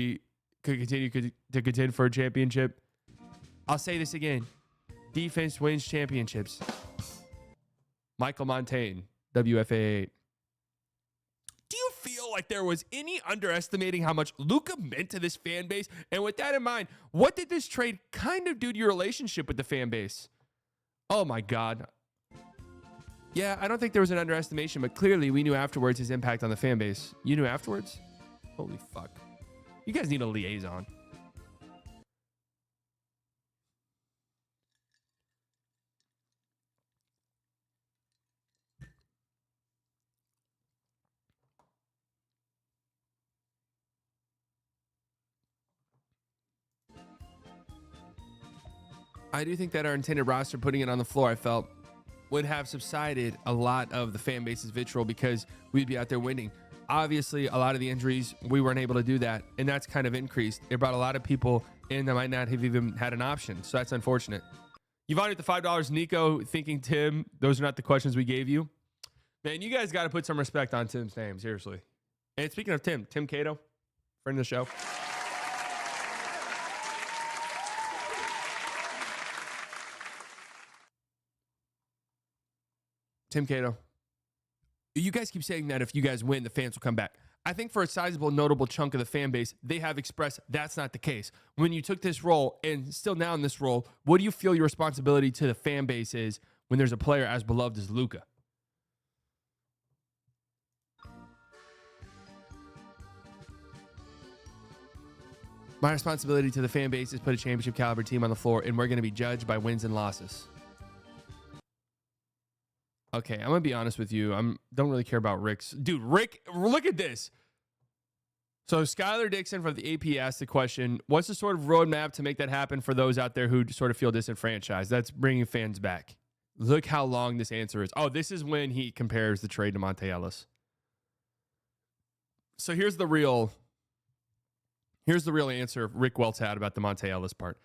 continue to contend for a championship. I'll say this again. Defense wins championships. Michael Montaigne, WFA 8. Do you feel like there was any underestimating how much Luka meant to this fan base? And with that in mind, what did this trade kind of do to your relationship with the fan base? Oh my God. Yeah, I don't think there was an underestimation, but clearly we knew afterwards his impact on the fan base. You knew afterwards? Holy fuck. You guys need a liaison. I do think that our intended roster, putting it on the floor, I felt would have subsided a lot of the fan base's vitriol because we'd be out there winning. Obviously, a lot of the injuries, we weren't able to do that, and that's kind of increased. It brought a lot of people in that might not have even had an option, so that's unfortunate. Yvonne at the $5. Nico thinking, Tim, those are not the questions we gave you. Man, you guys got to put some respect on Tim's name, seriously. And speaking of Tim Cato, friend of the show. Tim Cato. You guys keep saying that if you guys win, the fans will come back. I think for a sizable, notable chunk of the fan base, they have expressed that's not the case. When you took this role and still now in this role, what do you feel your responsibility to the fan base is when there's a player as beloved as Luka? My responsibility to the fan base is put a championship caliber team on the floor, and we're going to be judged by wins and losses. Okay, I'm going to be honest with you. I don't really care about Rick's. Dude, Rick, look at this. So Skylar Dixon from the AP asked the question, what's the sort of roadmap to make that happen for those out there who sort of feel disenfranchised? That's bringing fans back. Look how long this answer is. Oh, this is when he compares the trade to Monte Ellis. So here's the real answer Rick Welts had about the Monte Ellis part.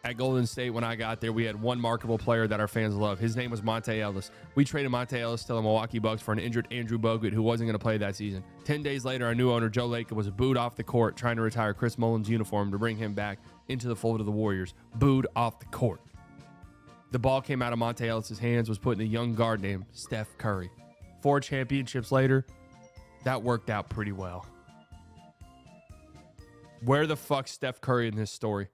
At Golden State, when I got there, we had one marketable player that our fans love. His name was Monte Ellis. We traded Monte Ellis to the Milwaukee Bucks for an injured Andrew Bogut who wasn't going to play that season. 10 days later, our new owner, Joe Lacob, was booed off the court trying to retire Chris Mullin's uniform to bring him back into the fold of the Warriors. Booed off the court. The ball came out of Monte Ellis' hands, was put in a young guard named Steph Curry. 4 championships later, that worked out pretty well. Where the fuck's Steph Curry in this story?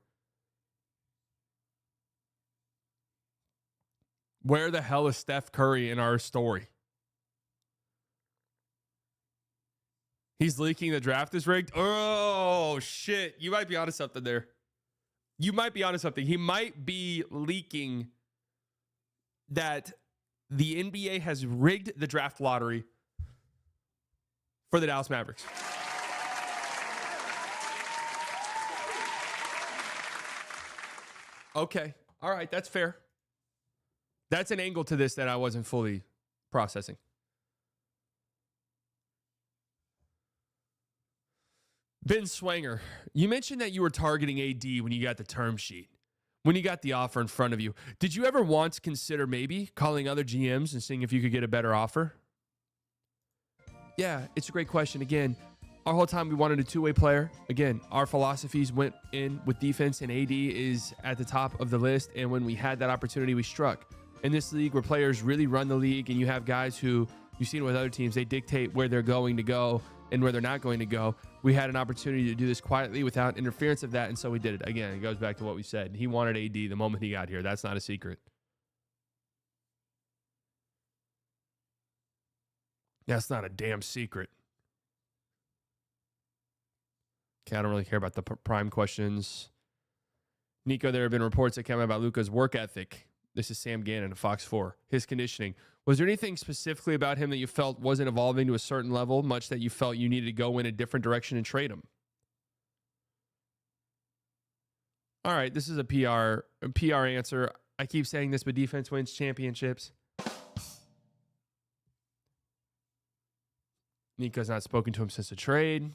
Where the hell is Steph Curry in our story? He's leaking the draft is rigged. Oh, shit. You might be onto something there. You might be onto something. He might be leaking that the NBA has rigged the draft lottery for the Dallas Mavericks. Okay. All right. That's fair. That's an angle to this that I wasn't fully processing. Ben Swanger, you mentioned that you were targeting AD when you got the term sheet, when you got the offer in front of you. Did you ever once consider maybe calling other GMs and seeing if you could get a better offer? Yeah, it's a great question. Again, our whole time we wanted a two-way player. Again, our philosophies went in with defense, and AD is at the top of the list. And when we had that opportunity, we struck. In this league where players really run the league and you have guys who you've seen with other teams, they dictate where they're going to go and where they're not going to go. We had an opportunity to do this quietly without interference of that, and so we did it. Again, it goes back to what we said. He wanted AD the moment he got here. That's not a secret. That's not a damn secret. Okay, I don't really care about the prime questions. Nico, there have been reports that came out about Luka's work ethic. This is Sam Gannon of Fox 4. His conditioning. Was there anything specifically about him that you felt wasn't evolving to a certain level, much that you felt you needed to go in a different direction and trade him? All right, this is a PR answer. I keep saying this, but defense wins championships. Nico's not spoken to him since the trade.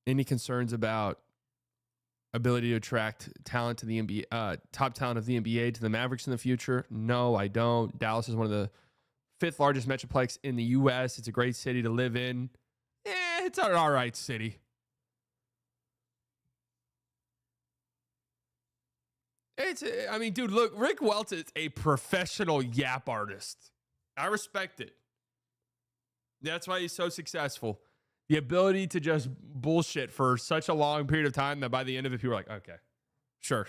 Any concerns about ability to attract talent to the NBA, top talent of the NBA to the Mavericks in the future? No, I don't. Dallas is one of the 5th largest metroplex in the U.S. It's a great city to live in. It's an all right city. I mean, dude, look, Rick Welts is a professional yap artist. I respect it. That's why he's so successful. The ability to just bullshit for such a long period of time that by the end of it, people are like, okay, sure.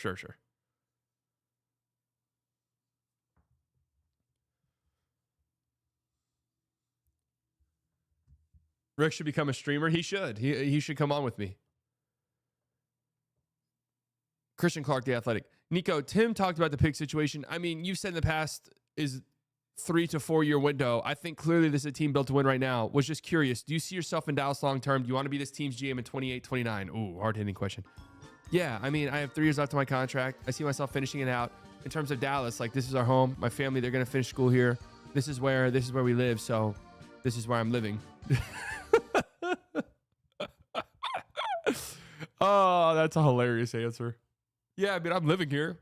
Rick should become a streamer. He should. He should come on with me. Christian Clark, The Athletic. Nico, Tim talked about the pick situation. I mean, you've said in the past is 3 to 4 year window. I think clearly this is a team built to win right now. Was just curious. Do you see yourself in Dallas long term? Do you want to be this team's GM in 28, 29? Ooh, hard hitting question. Yeah, I mean, I have 3 years left on my contract. I see myself finishing it out. In terms of Dallas, like, this is our home. My family, they're going to finish school here. This is where we live. So this is where I'm living. Oh, that's a hilarious answer. Yeah, I mean, I'm living here.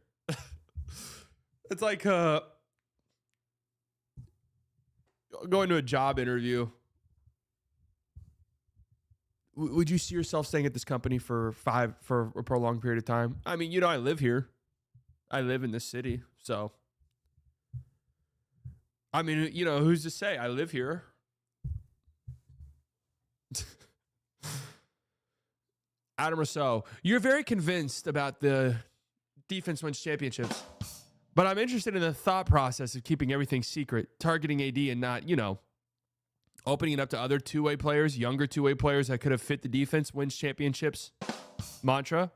It's like going to a job interview. Would you see yourself staying at this company for a prolonged period of time? I mean, I live here. I live in this city. So, I mean, who's to say? I live here. Adam Rousseau, you're very convinced about the defense wins championships, but I'm interested in the thought process of keeping everything secret, targeting AD and not, opening it up to other two-way players, younger two-way players that could have fit the defense wins championships mantra.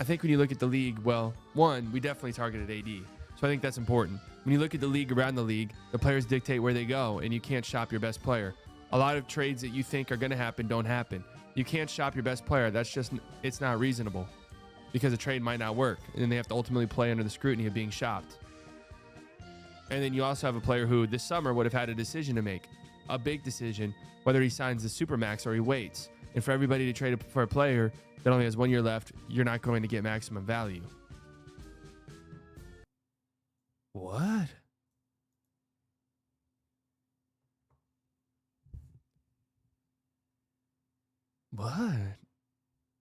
I think when you look at the league, well, one, we definitely targeted AD. So I think that's important. When you look at the league around the league, the players dictate where they go, and you can't shop your best player. A lot of trades that you think are going to happen don't happen. You can't shop your best player. It's not reasonable because a trade might not work, and then they have to ultimately play under the scrutiny of being shopped. And then you also have a player who this summer would have had a decision to make, a big decision, whether he signs the Supermax or he waits. And for everybody to trade for a player that only has 1 year left, you're not going to get maximum value. What?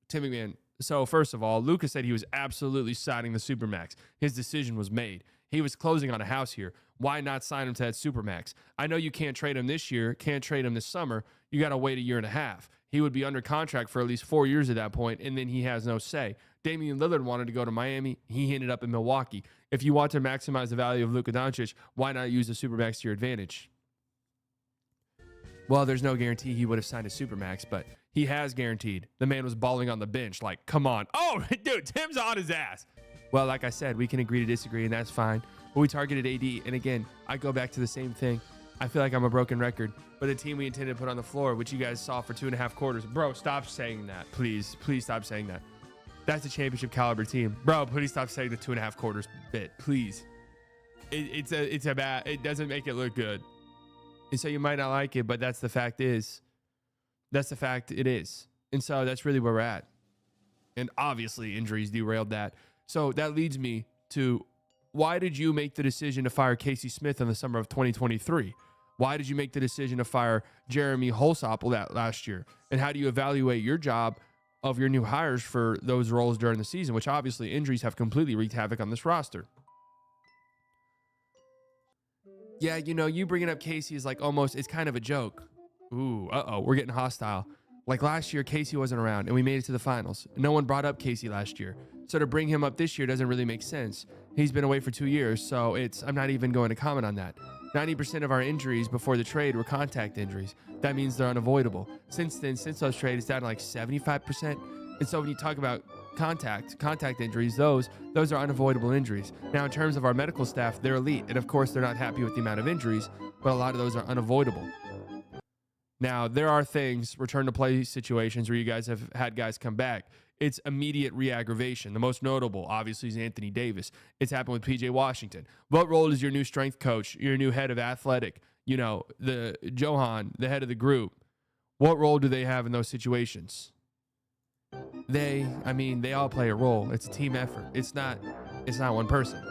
Tim McMahon. So first of all, Lucas said he was absolutely signing the Supermax. His decision was made. He was closing on a house here. Why not sign him to that Supermax? I know you can't trade him this year, can't trade him this summer. You got to wait 1.5 years. He would be under contract for at least 4 years at that point, and then he has no say. Damian Lillard wanted to go to Miami. He ended up in Milwaukee. If you want to maximize the value of Luka Doncic, why not use the Supermax to your advantage? Well, there's no guarantee he would have signed a Supermax, but he has guaranteed. The man was balling on the bench. Like, come on. Oh, dude, Tim's on his ass. Well, like I said, we can agree to disagree, and that's fine. But we targeted AD, and again, I go back to the same thing. I feel like I'm a broken record, but the team we intended to put on the floor, which you guys saw for 2.5 quarters, bro, stop saying that. Please stop saying that. That's a championship caliber team. Bro, please stop saying the 2.5 quarters bit, please. It's a bad, it doesn't make it look good. And so you might not like it, but that's the fact is. That's the fact it is. And so that's really where we're at. And obviously injuries derailed that. So that leads me to, why did you make the decision to fire Casey Smith in the summer of 2023? Why did you make the decision to fire Jeremy Holsopple that last year? And how do you evaluate your job of your new hires for those roles during the season, which obviously injuries have completely wreaked havoc on this roster? Yeah, you bringing up Casey is like almost, it's kind of a joke. Ooh, we're getting hostile. Like last year, Casey wasn't around and we made it to the finals. No one brought up Casey last year. So to bring him up this year doesn't really make sense. He's been away for 2 years, so I'm not even going to comment on that. 90% of our injuries before the trade were contact injuries. That means they're unavoidable. Since then, since those trades, it's down to like 75%. And so when you talk about contact injuries, those are unavoidable injuries. Now, in terms of our medical staff, they're elite. And of course, they're not happy with the amount of injuries, but a lot of those are unavoidable. Now, there are things, return to play situations where you guys have had guys come back. it's immediate re-aggravation. The most notable, obviously, is Anthony Davis. It's happened with PJ Washington. What role does your new strength coach, your new head of athletic, the Johan, the head of the group, what role do they have in those situations? They all play a role. It's a team effort. It's not one person.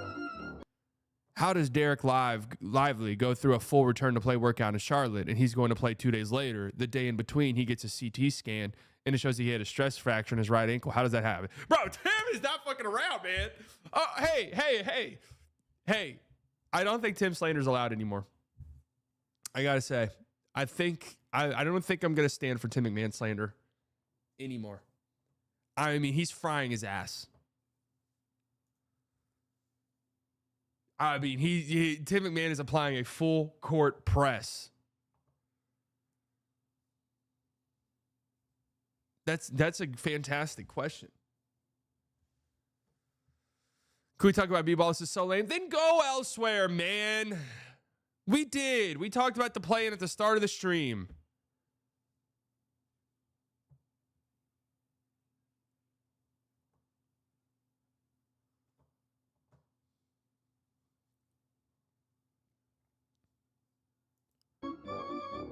How does Derek Lively go through a full return to play workout in Charlotte, and he's going to play 2 days later? The day in between, he gets a CT scan, and it shows he had a stress fracture in his right ankle. How does that happen? Bro, Tim is not fucking around, man. Oh, hey. I don't think Tim Slander's allowed anymore. I got to say, I don't think I'm going to stand for Tim McMahon slander anymore. I mean, he's frying his ass. I mean, Tim McMahon is applying a full court press. That's a fantastic question. Can we talk about B-ball? This is so lame. Then go elsewhere, man. We did. We talked about the play-in at the start of the stream.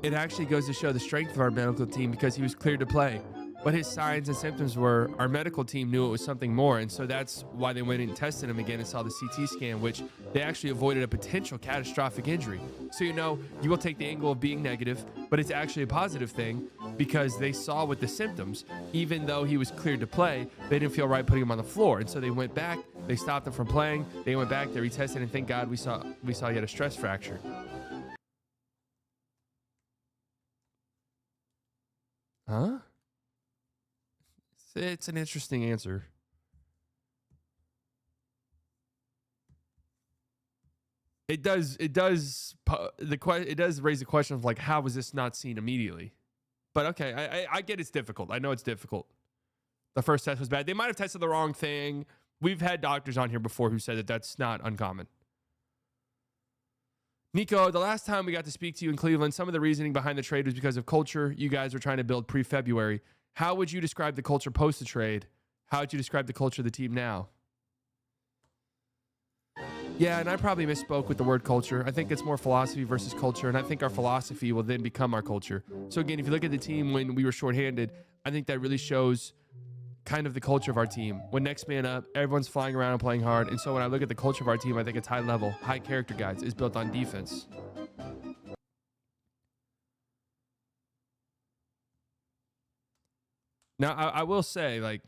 It actually goes to show the strength of our medical team because he was cleared to play. What his signs and symptoms were, our medical team knew it was something more, and so that's why they went and tested him again and saw the CT scan, which they actually avoided a potential catastrophic injury. So you will take the angle of being negative, but it's actually a positive thing because they saw with the symptoms, even though he was cleared to play, they didn't feel right putting him on the floor, and so they went back, they stopped him from playing, they went back, they retested, and thank God we saw he had a stress fracture. Huh? It's an interesting answer. It does raise the question of, like, how was this not seen immediately? But okay, I get it's difficult. I know it's difficult. The first test was bad. They might have tested the wrong thing. We've had doctors on here before who said that that's not uncommon. Nico, the last time we got to speak to you in Cleveland, some of the reasoning behind the trade was because of culture you guys were trying to build pre-February. How would you describe the culture post the trade? How would you describe the culture of the team now? Yeah, and I probably misspoke with the word culture. I think it's more philosophy versus culture, and I think our philosophy will then become our culture. So again, if you look at the team when we were shorthanded, I think that really shows kind of the culture of our team. When next man up, everyone's flying around and playing hard. And so when I look at the culture of our team, I think it's high level, high character guys. It's built on defense. Now, I will say, like,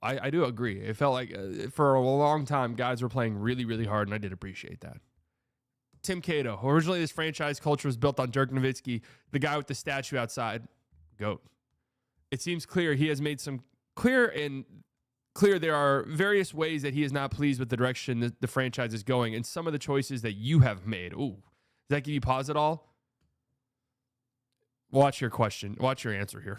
I do agree. It felt like for a long time, guys were playing really, really hard, and I did appreciate that. Tim Cato. Originally, this franchise culture was built on Dirk Nowitzki, the guy with the statue outside. GOAT. It seems clear he has made some clear there are various ways that he is not pleased with the direction the franchise is going and some of the choices that you have made. Ooh, does that give you pause at all? Watch your question. Watch your answer here.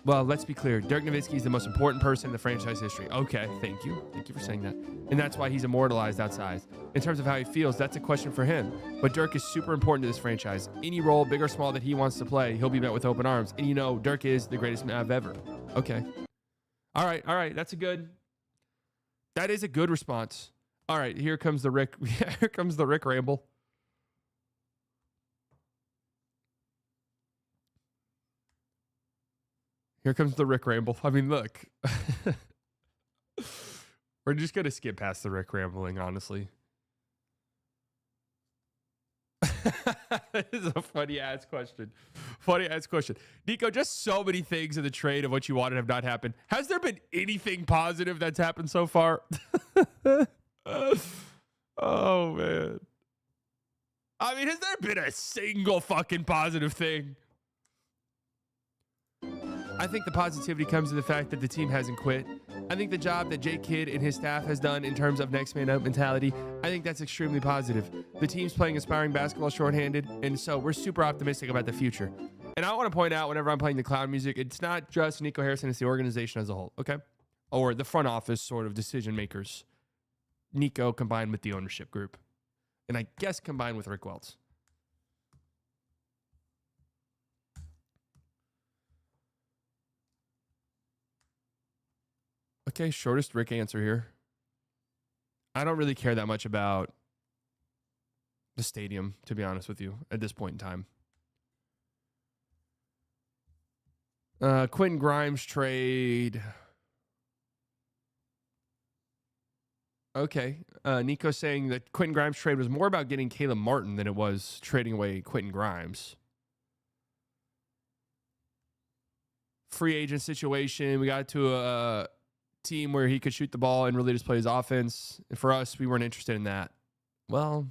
Well, let's be clear. Dirk Nowitzki is the most important person in the franchise history. Okay, thank you. Thank you for saying that. And that's why he's immortalized outside. In terms of how he feels, that's a question for him. But Dirk is super important to this franchise. Any role, big or small, that he wants to play, he'll be met with open arms. And Dirk is the greatest Mav ever. Okay. All right. That is a good response. All right, here comes the Rick. Here comes the Rick ramble. Here comes the Rick ramble. I mean, look. We're just going to skip past the Rick rambling, honestly. This is a funny-ass question. Funny-ass question. Nico, just so many things in the trade of what you wanted have not happened. Has there been anything positive that's happened so far? Oh, man. I mean, has there been a single fucking positive thing? I think the positivity comes to the fact that the team hasn't quit. I think the job that Jake Kidd and his staff has done in terms of next man up mentality, I think that's extremely positive. The team's playing inspiring basketball shorthanded, and so we're super optimistic about the future. And I want to point out, whenever I'm playing the cloud music, it's not just Nico Harrison, it's the organization as a whole, okay? Or the front office sort of decision makers. Nico combined with the ownership group. And I guess combined with Rick Welts. Okay, shortest Rick answer here. I don't really care that much about the stadium, to be honest with you, at this point in time. Quentin Grimes trade. Okay. Nico saying that Quentin Grimes trade was more about getting Caleb Martin than it was trading away Quentin Grimes. Free agent situation. We got to a team where he could shoot the ball and really just play his offense. And for us, we weren't interested in that. Well,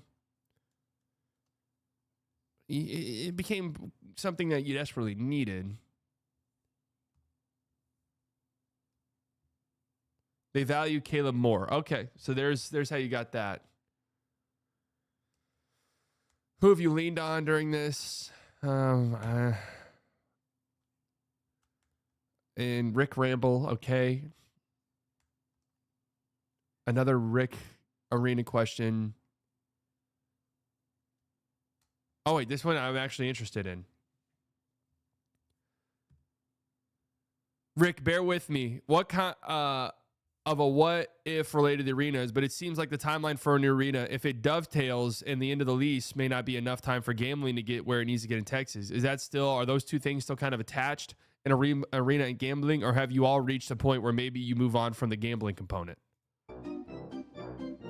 it became something that you desperately needed. They value Caleb more. Okay, so there's how you got that. Who have you leaned on during this? And Rick Ramble, okay. Another Rick Arena question. Oh, wait, this one I'm actually interested in. Rick, bear with me. What kind of a what if related to arenas, but it seems like the timeline for a new arena, if it dovetails and the end of the lease may not be enough time for gambling to get where it needs to get in Texas. Is that still, are those two things still kind of attached in arena and gambling, or have you all reached a point where maybe you move on from the gambling component?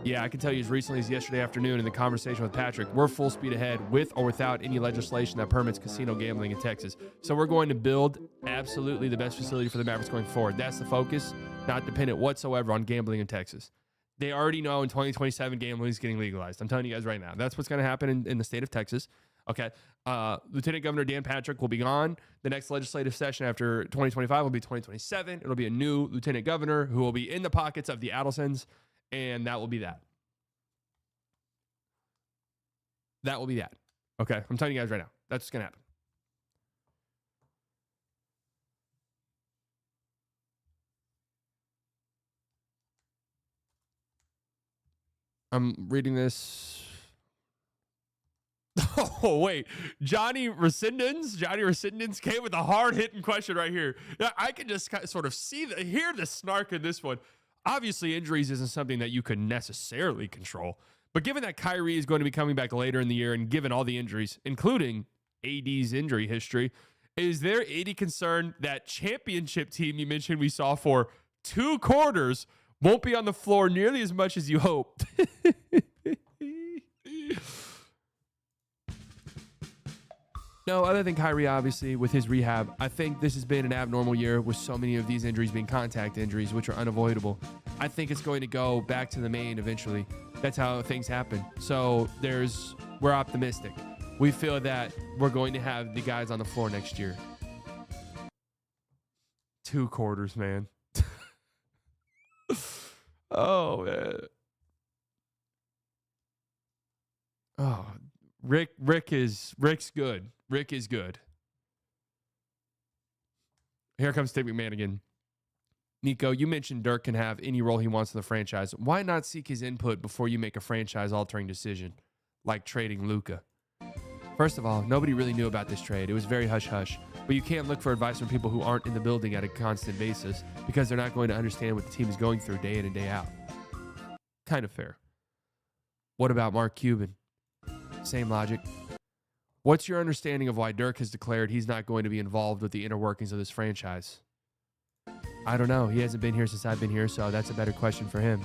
Yeah, I can tell you as recently as yesterday afternoon in the conversation with Patrick, we're full speed ahead with or without any legislation that permits casino gambling in Texas. So we're going to build absolutely the best facility for the Mavericks going forward. That's the focus, not dependent whatsoever on gambling in Texas. They already know in 2027 gambling is getting legalized. I'm telling you guys right now. That's what's going to happen in the state of Texas. Okay. Lieutenant Governor Dan Patrick will be gone. The next legislative session after 2025 will be 2027. It'll be a new lieutenant governor who will be in the pockets of the Adelsons. And that will be that. That will be that. Okay. I'm telling you guys right now. That's what's going to happen. I'm reading this. Oh, wait. Johnny Rescindens came with a hard-hitting question right here. Now, I can just sort of hear the snark in this one. Obviously, injuries isn't something that you could necessarily control. But given that Kyrie is going to be coming back later in the year and given all the injuries, including AD's injury history, is there any concern that championship team you mentioned we saw for 2 quarters won't be on the floor nearly as much as you hoped? No, other than Kyrie, obviously, with his rehab, I think this has been an abnormal year with so many of these injuries being contact injuries, which are unavoidable. I think it's going to go back to the main eventually. That's how things happen. So we're optimistic. We feel that we're going to have the guys on the floor next year. 2 quarters, man. Oh, man. Oh, Rick's good. Rick is good. Here comes Steve McMahon again. Nico, you mentioned Dirk can have any role he wants in the franchise. Why not seek his input before you make a franchise-altering decision, like trading Luka? First of all, nobody really knew about this trade. It was very hush-hush. But you can't look for advice from people who aren't in the building at a constant basis because they're not going to understand what the team is going through day in and day out. Kind of fair. What about Mark Cuban? Same logic. What's your understanding of why Dirk has declared he's not going to be involved with the inner workings of this franchise? I don't know. He hasn't been here since I've been here, so that's a better question for him.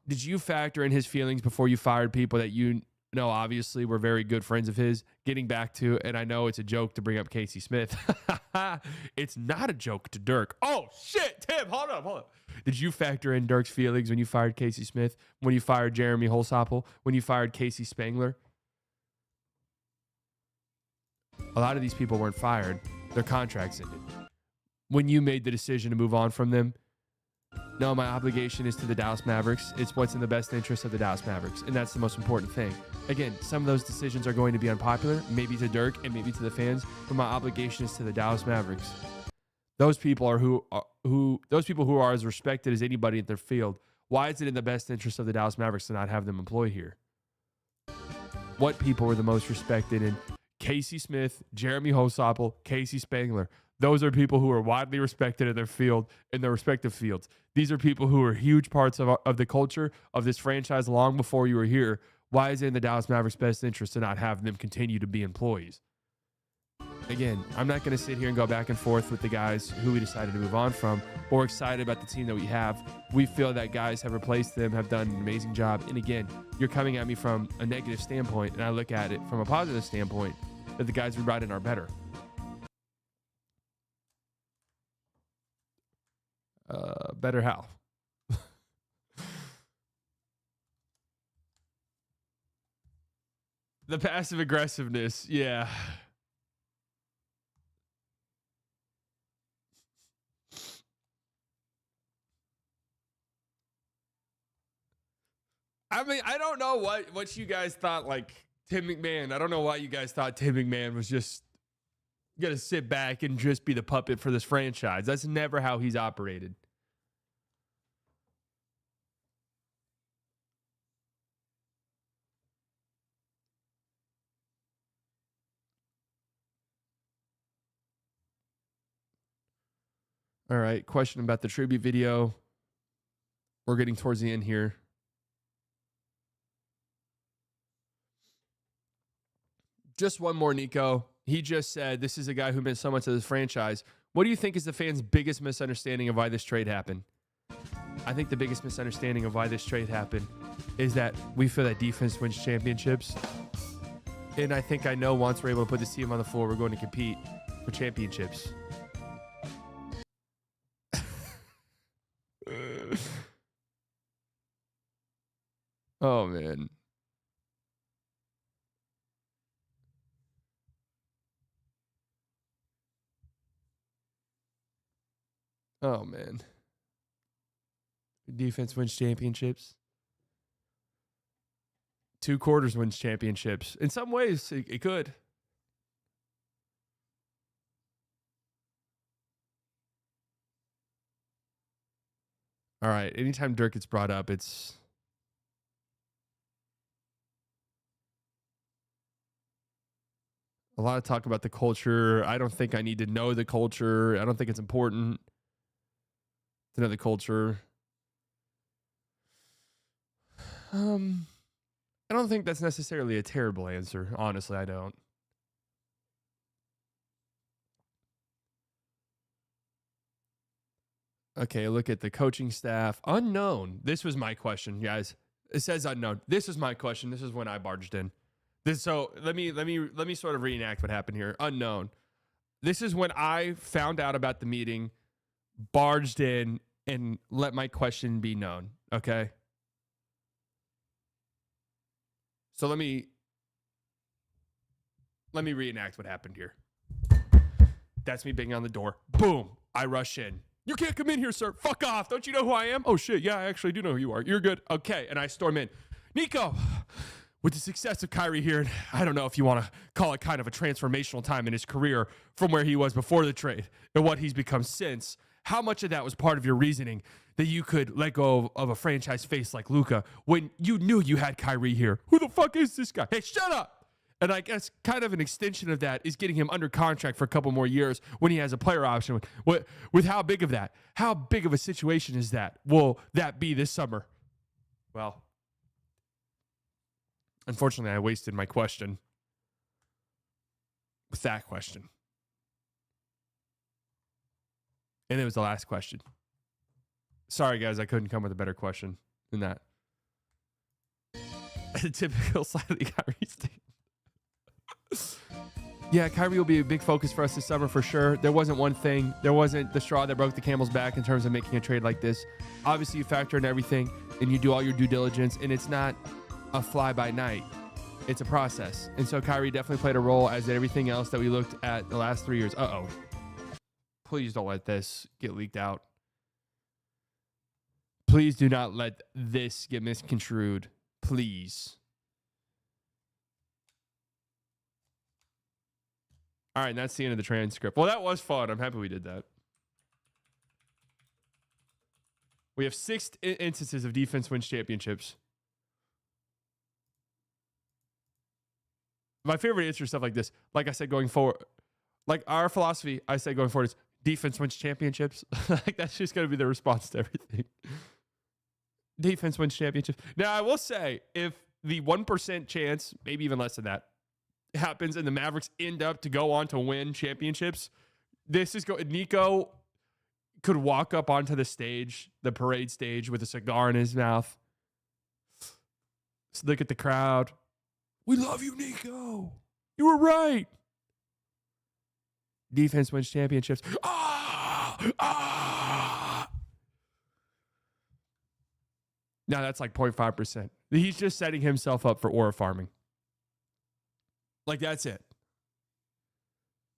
Did you factor in his feelings before you fired people that you know obviously were very good friends of his? Getting back to, and I know it's a joke to bring up Casey Smith. It's not a joke to Dirk. Oh, shit, Tim, hold up. Did you factor in Dirk's feelings when you fired Casey Smith, when you fired Jeremy Holsapple, when you fired Casey Spangler? A lot of these people weren't fired. Their contracts ended. When you made the decision to move on from them, no, my obligation is to the Dallas Mavericks. It's what's in the best interest of the Dallas Mavericks, and that's the most important thing. Again, some of those decisions are going to be unpopular, maybe to Dirk and maybe to the fans, but my obligation is to the Dallas Mavericks. Those people who are as respected as anybody in their field. Why is it in the best interest of the Dallas Mavericks to not have them employed here? What people were the most respected in Casey Smith, Jeremy Holsapple, Casey Spangler. Those are people who are widely respected in their field, in their respective fields. These are people who are huge parts of the culture of this franchise long before you were here. Why is it in the Dallas Mavericks' best interest to not have them continue to be employees? Again, I'm not going to sit here and go back and forth with the guys who we decided to move on from. We're excited about the team that we have. We feel that guys have replaced them, have done an amazing job. And again, you're coming at me from a negative standpoint, and I look at it from a positive standpoint that the guys we brought in are better. Better how? The passive aggressiveness, yeah. I mean, I don't know what you guys thought, like, Tim McMahon. I don't know why you guys thought Tim McMahon was just going to sit back and just be the puppet for this franchise. That's never how he's operated. All right, question about the tribute video. We're getting towards the end here. Just one more, Nico. He just said, this is a guy who meant so much to this franchise. What do you think is the fans' biggest misunderstanding of why this trade happened? I think the biggest misunderstanding of why this trade happened is that we feel that defense wins championships. And I think I know once we're able to put this team on the floor, we're going to compete for championships. Oh, man. Oh, man. Defense wins championships. 2 quarters wins championships. In some ways, it could. All right. Anytime Dirk gets brought up, it's a lot of talk about the culture. I don't think I need to know the culture. I don't think it's important to know the culture. I don't think that's necessarily a terrible answer. Honestly, I don't. Okay, look at the coaching staff. Unknown. This was my question, guys. It says unknown. This is my question. This is when I barged in. So let me sort of reenact what happened here. Unknown. This is when I found out about the meeting, barged in, and let my question be known. Okay. So let me reenact what happened here. That's me banging on the door. Boom. I rush in. You can't come in here, sir. Fuck off. Don't you know who I am? Oh, shit. Yeah, I actually do know who you are. You're good. Okay. And I storm in. Nico, with the success of Kyrie here, and I don't know if you want to call it kind of a transformational time in his career from where he was before the trade and what he's become since, how much of that was part of your reasoning that you could let go of a franchise face like Luka when you knew you had Kyrie here? Who the fuck is this guy? Hey, shut up. And I guess kind of an extension of that is getting him under contract for a couple more years when he has a player option. With how big of that? How big of a situation is that? Will that be this summer? Well, unfortunately, I wasted my question with that question. And it was the last question. Sorry, guys, I couldn't come with a better question than that. A typical slightly Kyrie statement. Yeah, Kyrie will be a big focus for us this summer for sure. There wasn't one thing. There wasn't the straw that broke the camel's back in terms of making a trade like this. Obviously, you factor in everything and you do all your due diligence, and it's not a fly-by-night. It's a process. And so Kyrie definitely played a role, as did everything else that we looked at the last 3 years. Uh-oh. Please don't let this get leaked out. Please do not let this get misconstrued. Please. All right, and that's the end of the transcript. Well, that was fun. I'm happy we did that. We have 6 instances of defense wins championships. My favorite answer is stuff like this. Like I said, going forward, Like our philosophy, I say going forward is defense wins championships. Like that's just going to be the response to everything. Defense wins championships. Now I will say, if the 1% chance, maybe even less than that, happens and the Mavericks end up to go on to win championships, Nico could walk up onto the stage, the parade stage, with a cigar in his mouth. Look at the crowd. We love you, Nico. You were right. Defense wins championships. Now that's like 0.5%. He's just setting himself up for aura farming. Like that's it.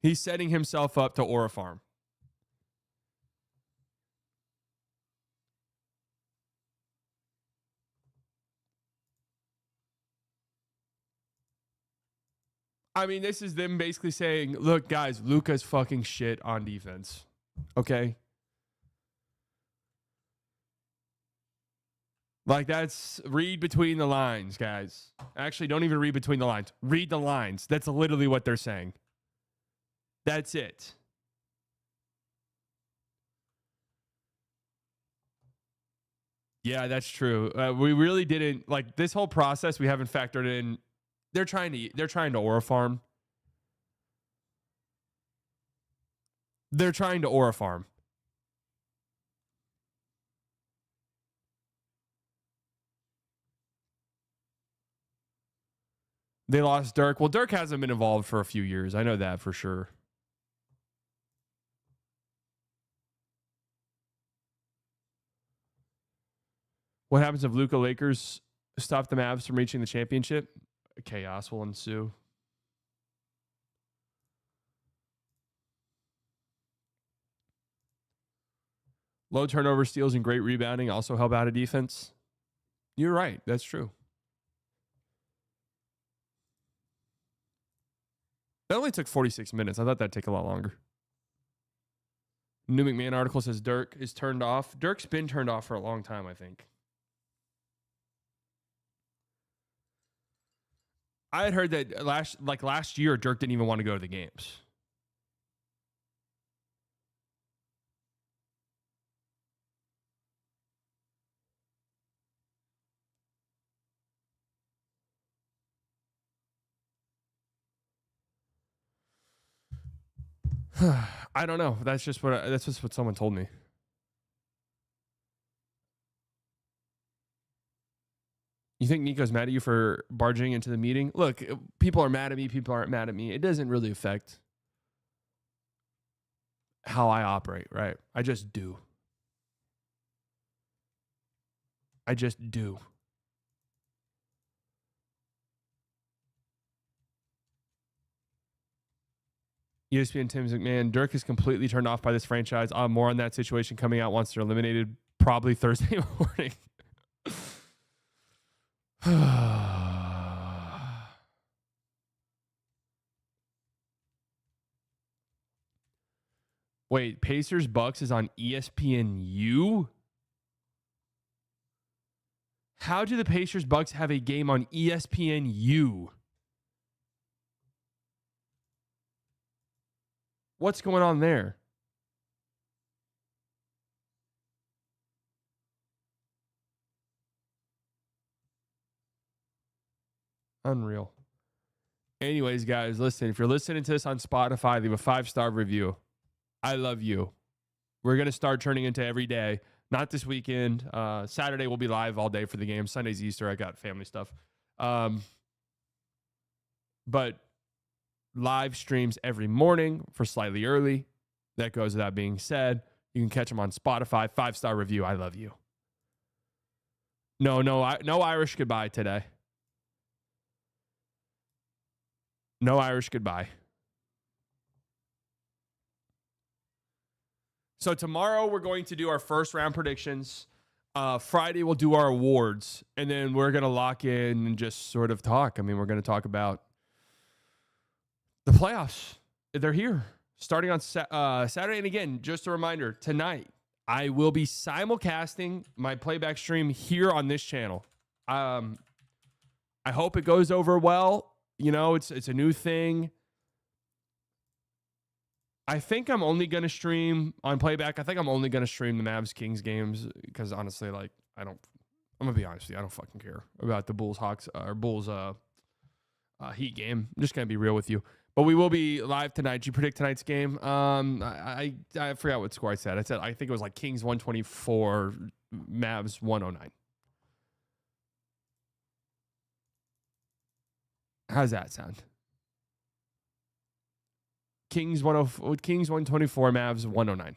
He's setting himself up to aura farm. I mean, this is them basically saying, look, guys, Luka's fucking shit on defense. Okay? Like, that's read between the lines, guys. Actually, don't even read between the lines. Read the lines. That's literally what they're saying. That's it. Yeah, that's true. We really didn't, like, this whole process, we haven't factored in. They're trying to aura farm. They're trying to aura farm. They lost Dirk. Well, Dirk hasn't been involved for a few years. I know that for sure. What happens if Luka Lakers stop the Mavs from reaching the championship? Chaos will ensue. Low turnover steals and great rebounding also help out a defense. You're right. That's true. That only took 46 minutes. I thought that'd take a lot longer. New McMahon article says Dirk is turned off. Dirk's been turned off for a long time, I think. I had heard that last year, Dirk didn't even want to go to the games. I don't know. That's just what someone told me. You think Nico's mad at you for barging into the meeting? Look, people are mad at me. People aren't mad at me. It doesn't really affect how I operate, right? I just do. I just do. ESPN Tim's McMahon, Dirk is completely turned off by this franchise. More on that situation coming out once they're eliminated, probably Thursday morning. Wait, Pacers Bucks is on ESPNU? How do the Pacers Bucks have a game on ESPNU? What's going on there? Unreal. Anyways, guys, listen. If you're listening to this on Spotify, leave a 5-star review. I love you. We're going to start turning into every day. Not this weekend. Saturday we'll be live all day for the game. Sunday's Easter. I got family stuff. But live streams every morning for slightly early. That goes without being said. You can catch them on Spotify. 5-star review. I love you. No Irish goodbye today. No Irish goodbye. So tomorrow we're going to do our first round predictions. Friday we'll do our awards, and then we're going to lock in and just sort of talk. I mean, we're going to talk about the playoffs. They're here starting on Saturday. And again, just a reminder, tonight I will be simulcasting my playback stream here on this channel. I hope it goes over well. You know, it's a new thing. I think I'm only going to stream on Playback. I think I'm only going to stream the Mavs Kings games because honestly, like, I'm going to be honest with you. I don't fucking care about the Bulls Heat game. I'm just going to be real with you. But we will be live tonight. Did you predict tonight's game? I forgot what score I said. I think it was like Kings 124, Mavs 109. How's that sound? Kings 124, Mavs 109.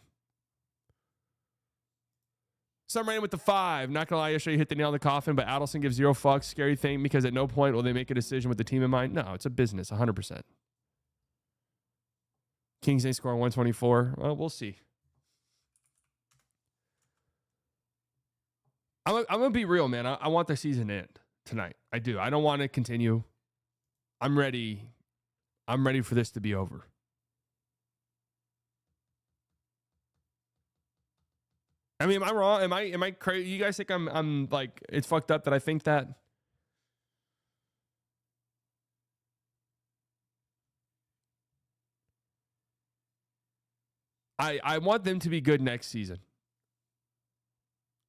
Some ran with the 5. Not gonna lie, yesterday you hit the nail on the coffin, but Adelson gives 0 fucks. Scary thing because at no point will they make a decision with the team in mind. No, it's a business, 100%. Kings ain't scoring 124. Well, we'll see. I'm gonna be real, man. I want the season to end tonight. I do. I don't want to continue. I'm ready. I'm ready for this to be over. I mean, am I wrong? Am I crazy? You guys think I'm like, it's fucked up that I think that? I want them to be good next season.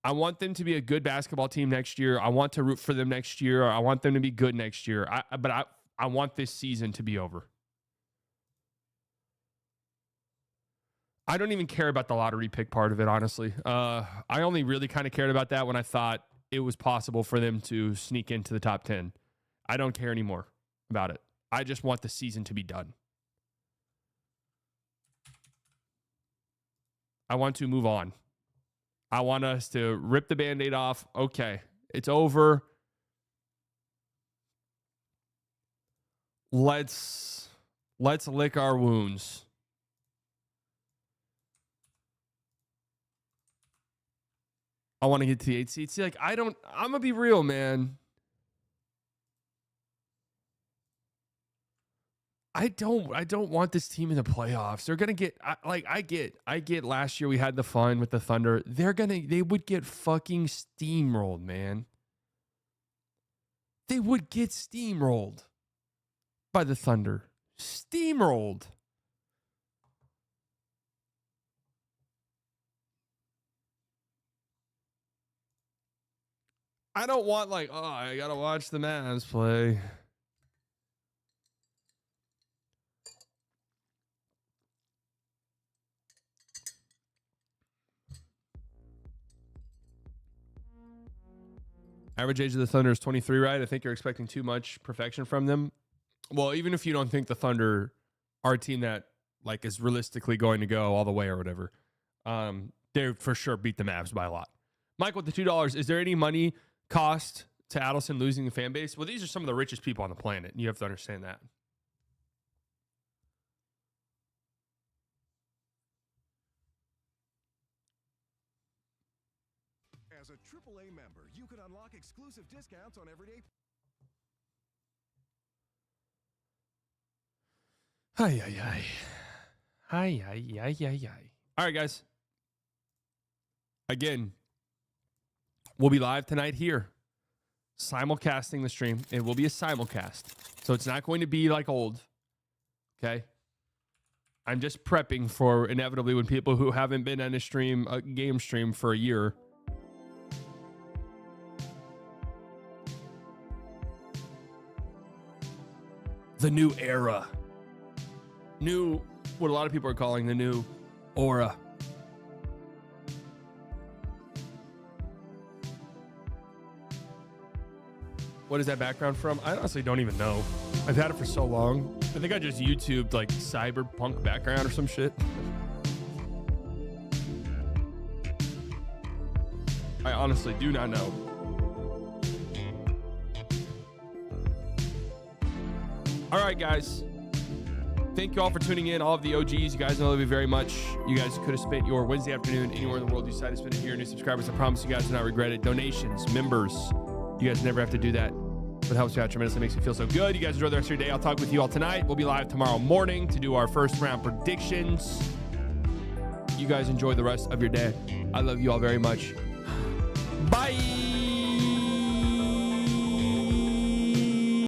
I want them to be a good basketball team next year. I want to root for them next year. I want them to be good next year. But I want this season to be over. I don't even care about the lottery pick part of it, honestly. I only really kind of cared about that when I thought it was possible for them to sneak into the top 10. I don't care anymore about it. I just want the season to be done. I want to move on. I want us to rip the Band-Aid off. Okay, it's over. Let's lick our wounds. I want to get to the 8 seed. See, like, I'm going to be real, man. I don't want this team in the playoffs. They're going to get, I get last year we had the fun with the Thunder. They would get fucking steamrolled, man. They would get steamrolled by the Thunder. Steamrolled. I don't want like, oh, I got to watch the Mavs play. Average age of the Thunder is 23, right? I think you're expecting too much perfection from them. Well, even if you don't think the Thunder are a team that like is realistically going to go all the way or whatever, they for sure beat the Mavs by a lot. Mike with the $2, is there any money cost to Adelson losing the fan base? Well, these are some of the richest people on the planet, and you have to understand that. As a AAA member, you can unlock exclusive discounts on everyday. Hi. All right, guys. Again, we'll be live tonight here, simulcasting the stream. It will be a simulcast, so it's not going to be like old. Okay. I'm just prepping for inevitably when people who haven't been on a game stream for a year. The new era. What a lot of people are calling the new aura. What is that background from? I honestly don't even know. I've had it for so long. I think I just YouTubed like cyberpunk background or some shit. I honestly do not know. All right, guys. Thank you all for tuning in. All of the OGs, you guys know love you very much. You guys could have spent your Wednesday afternoon anywhere in the world you decided to spend it here. New subscribers, I promise you guys will not regret it. Donations, members, you guys never have to do that. It helps you out tremendously. Makes me feel so good. You guys enjoy the rest of your day. I'll talk with you all tonight. We'll be live tomorrow morning to do our first round predictions. You guys enjoy the rest of your day. I love you all very much. Bye.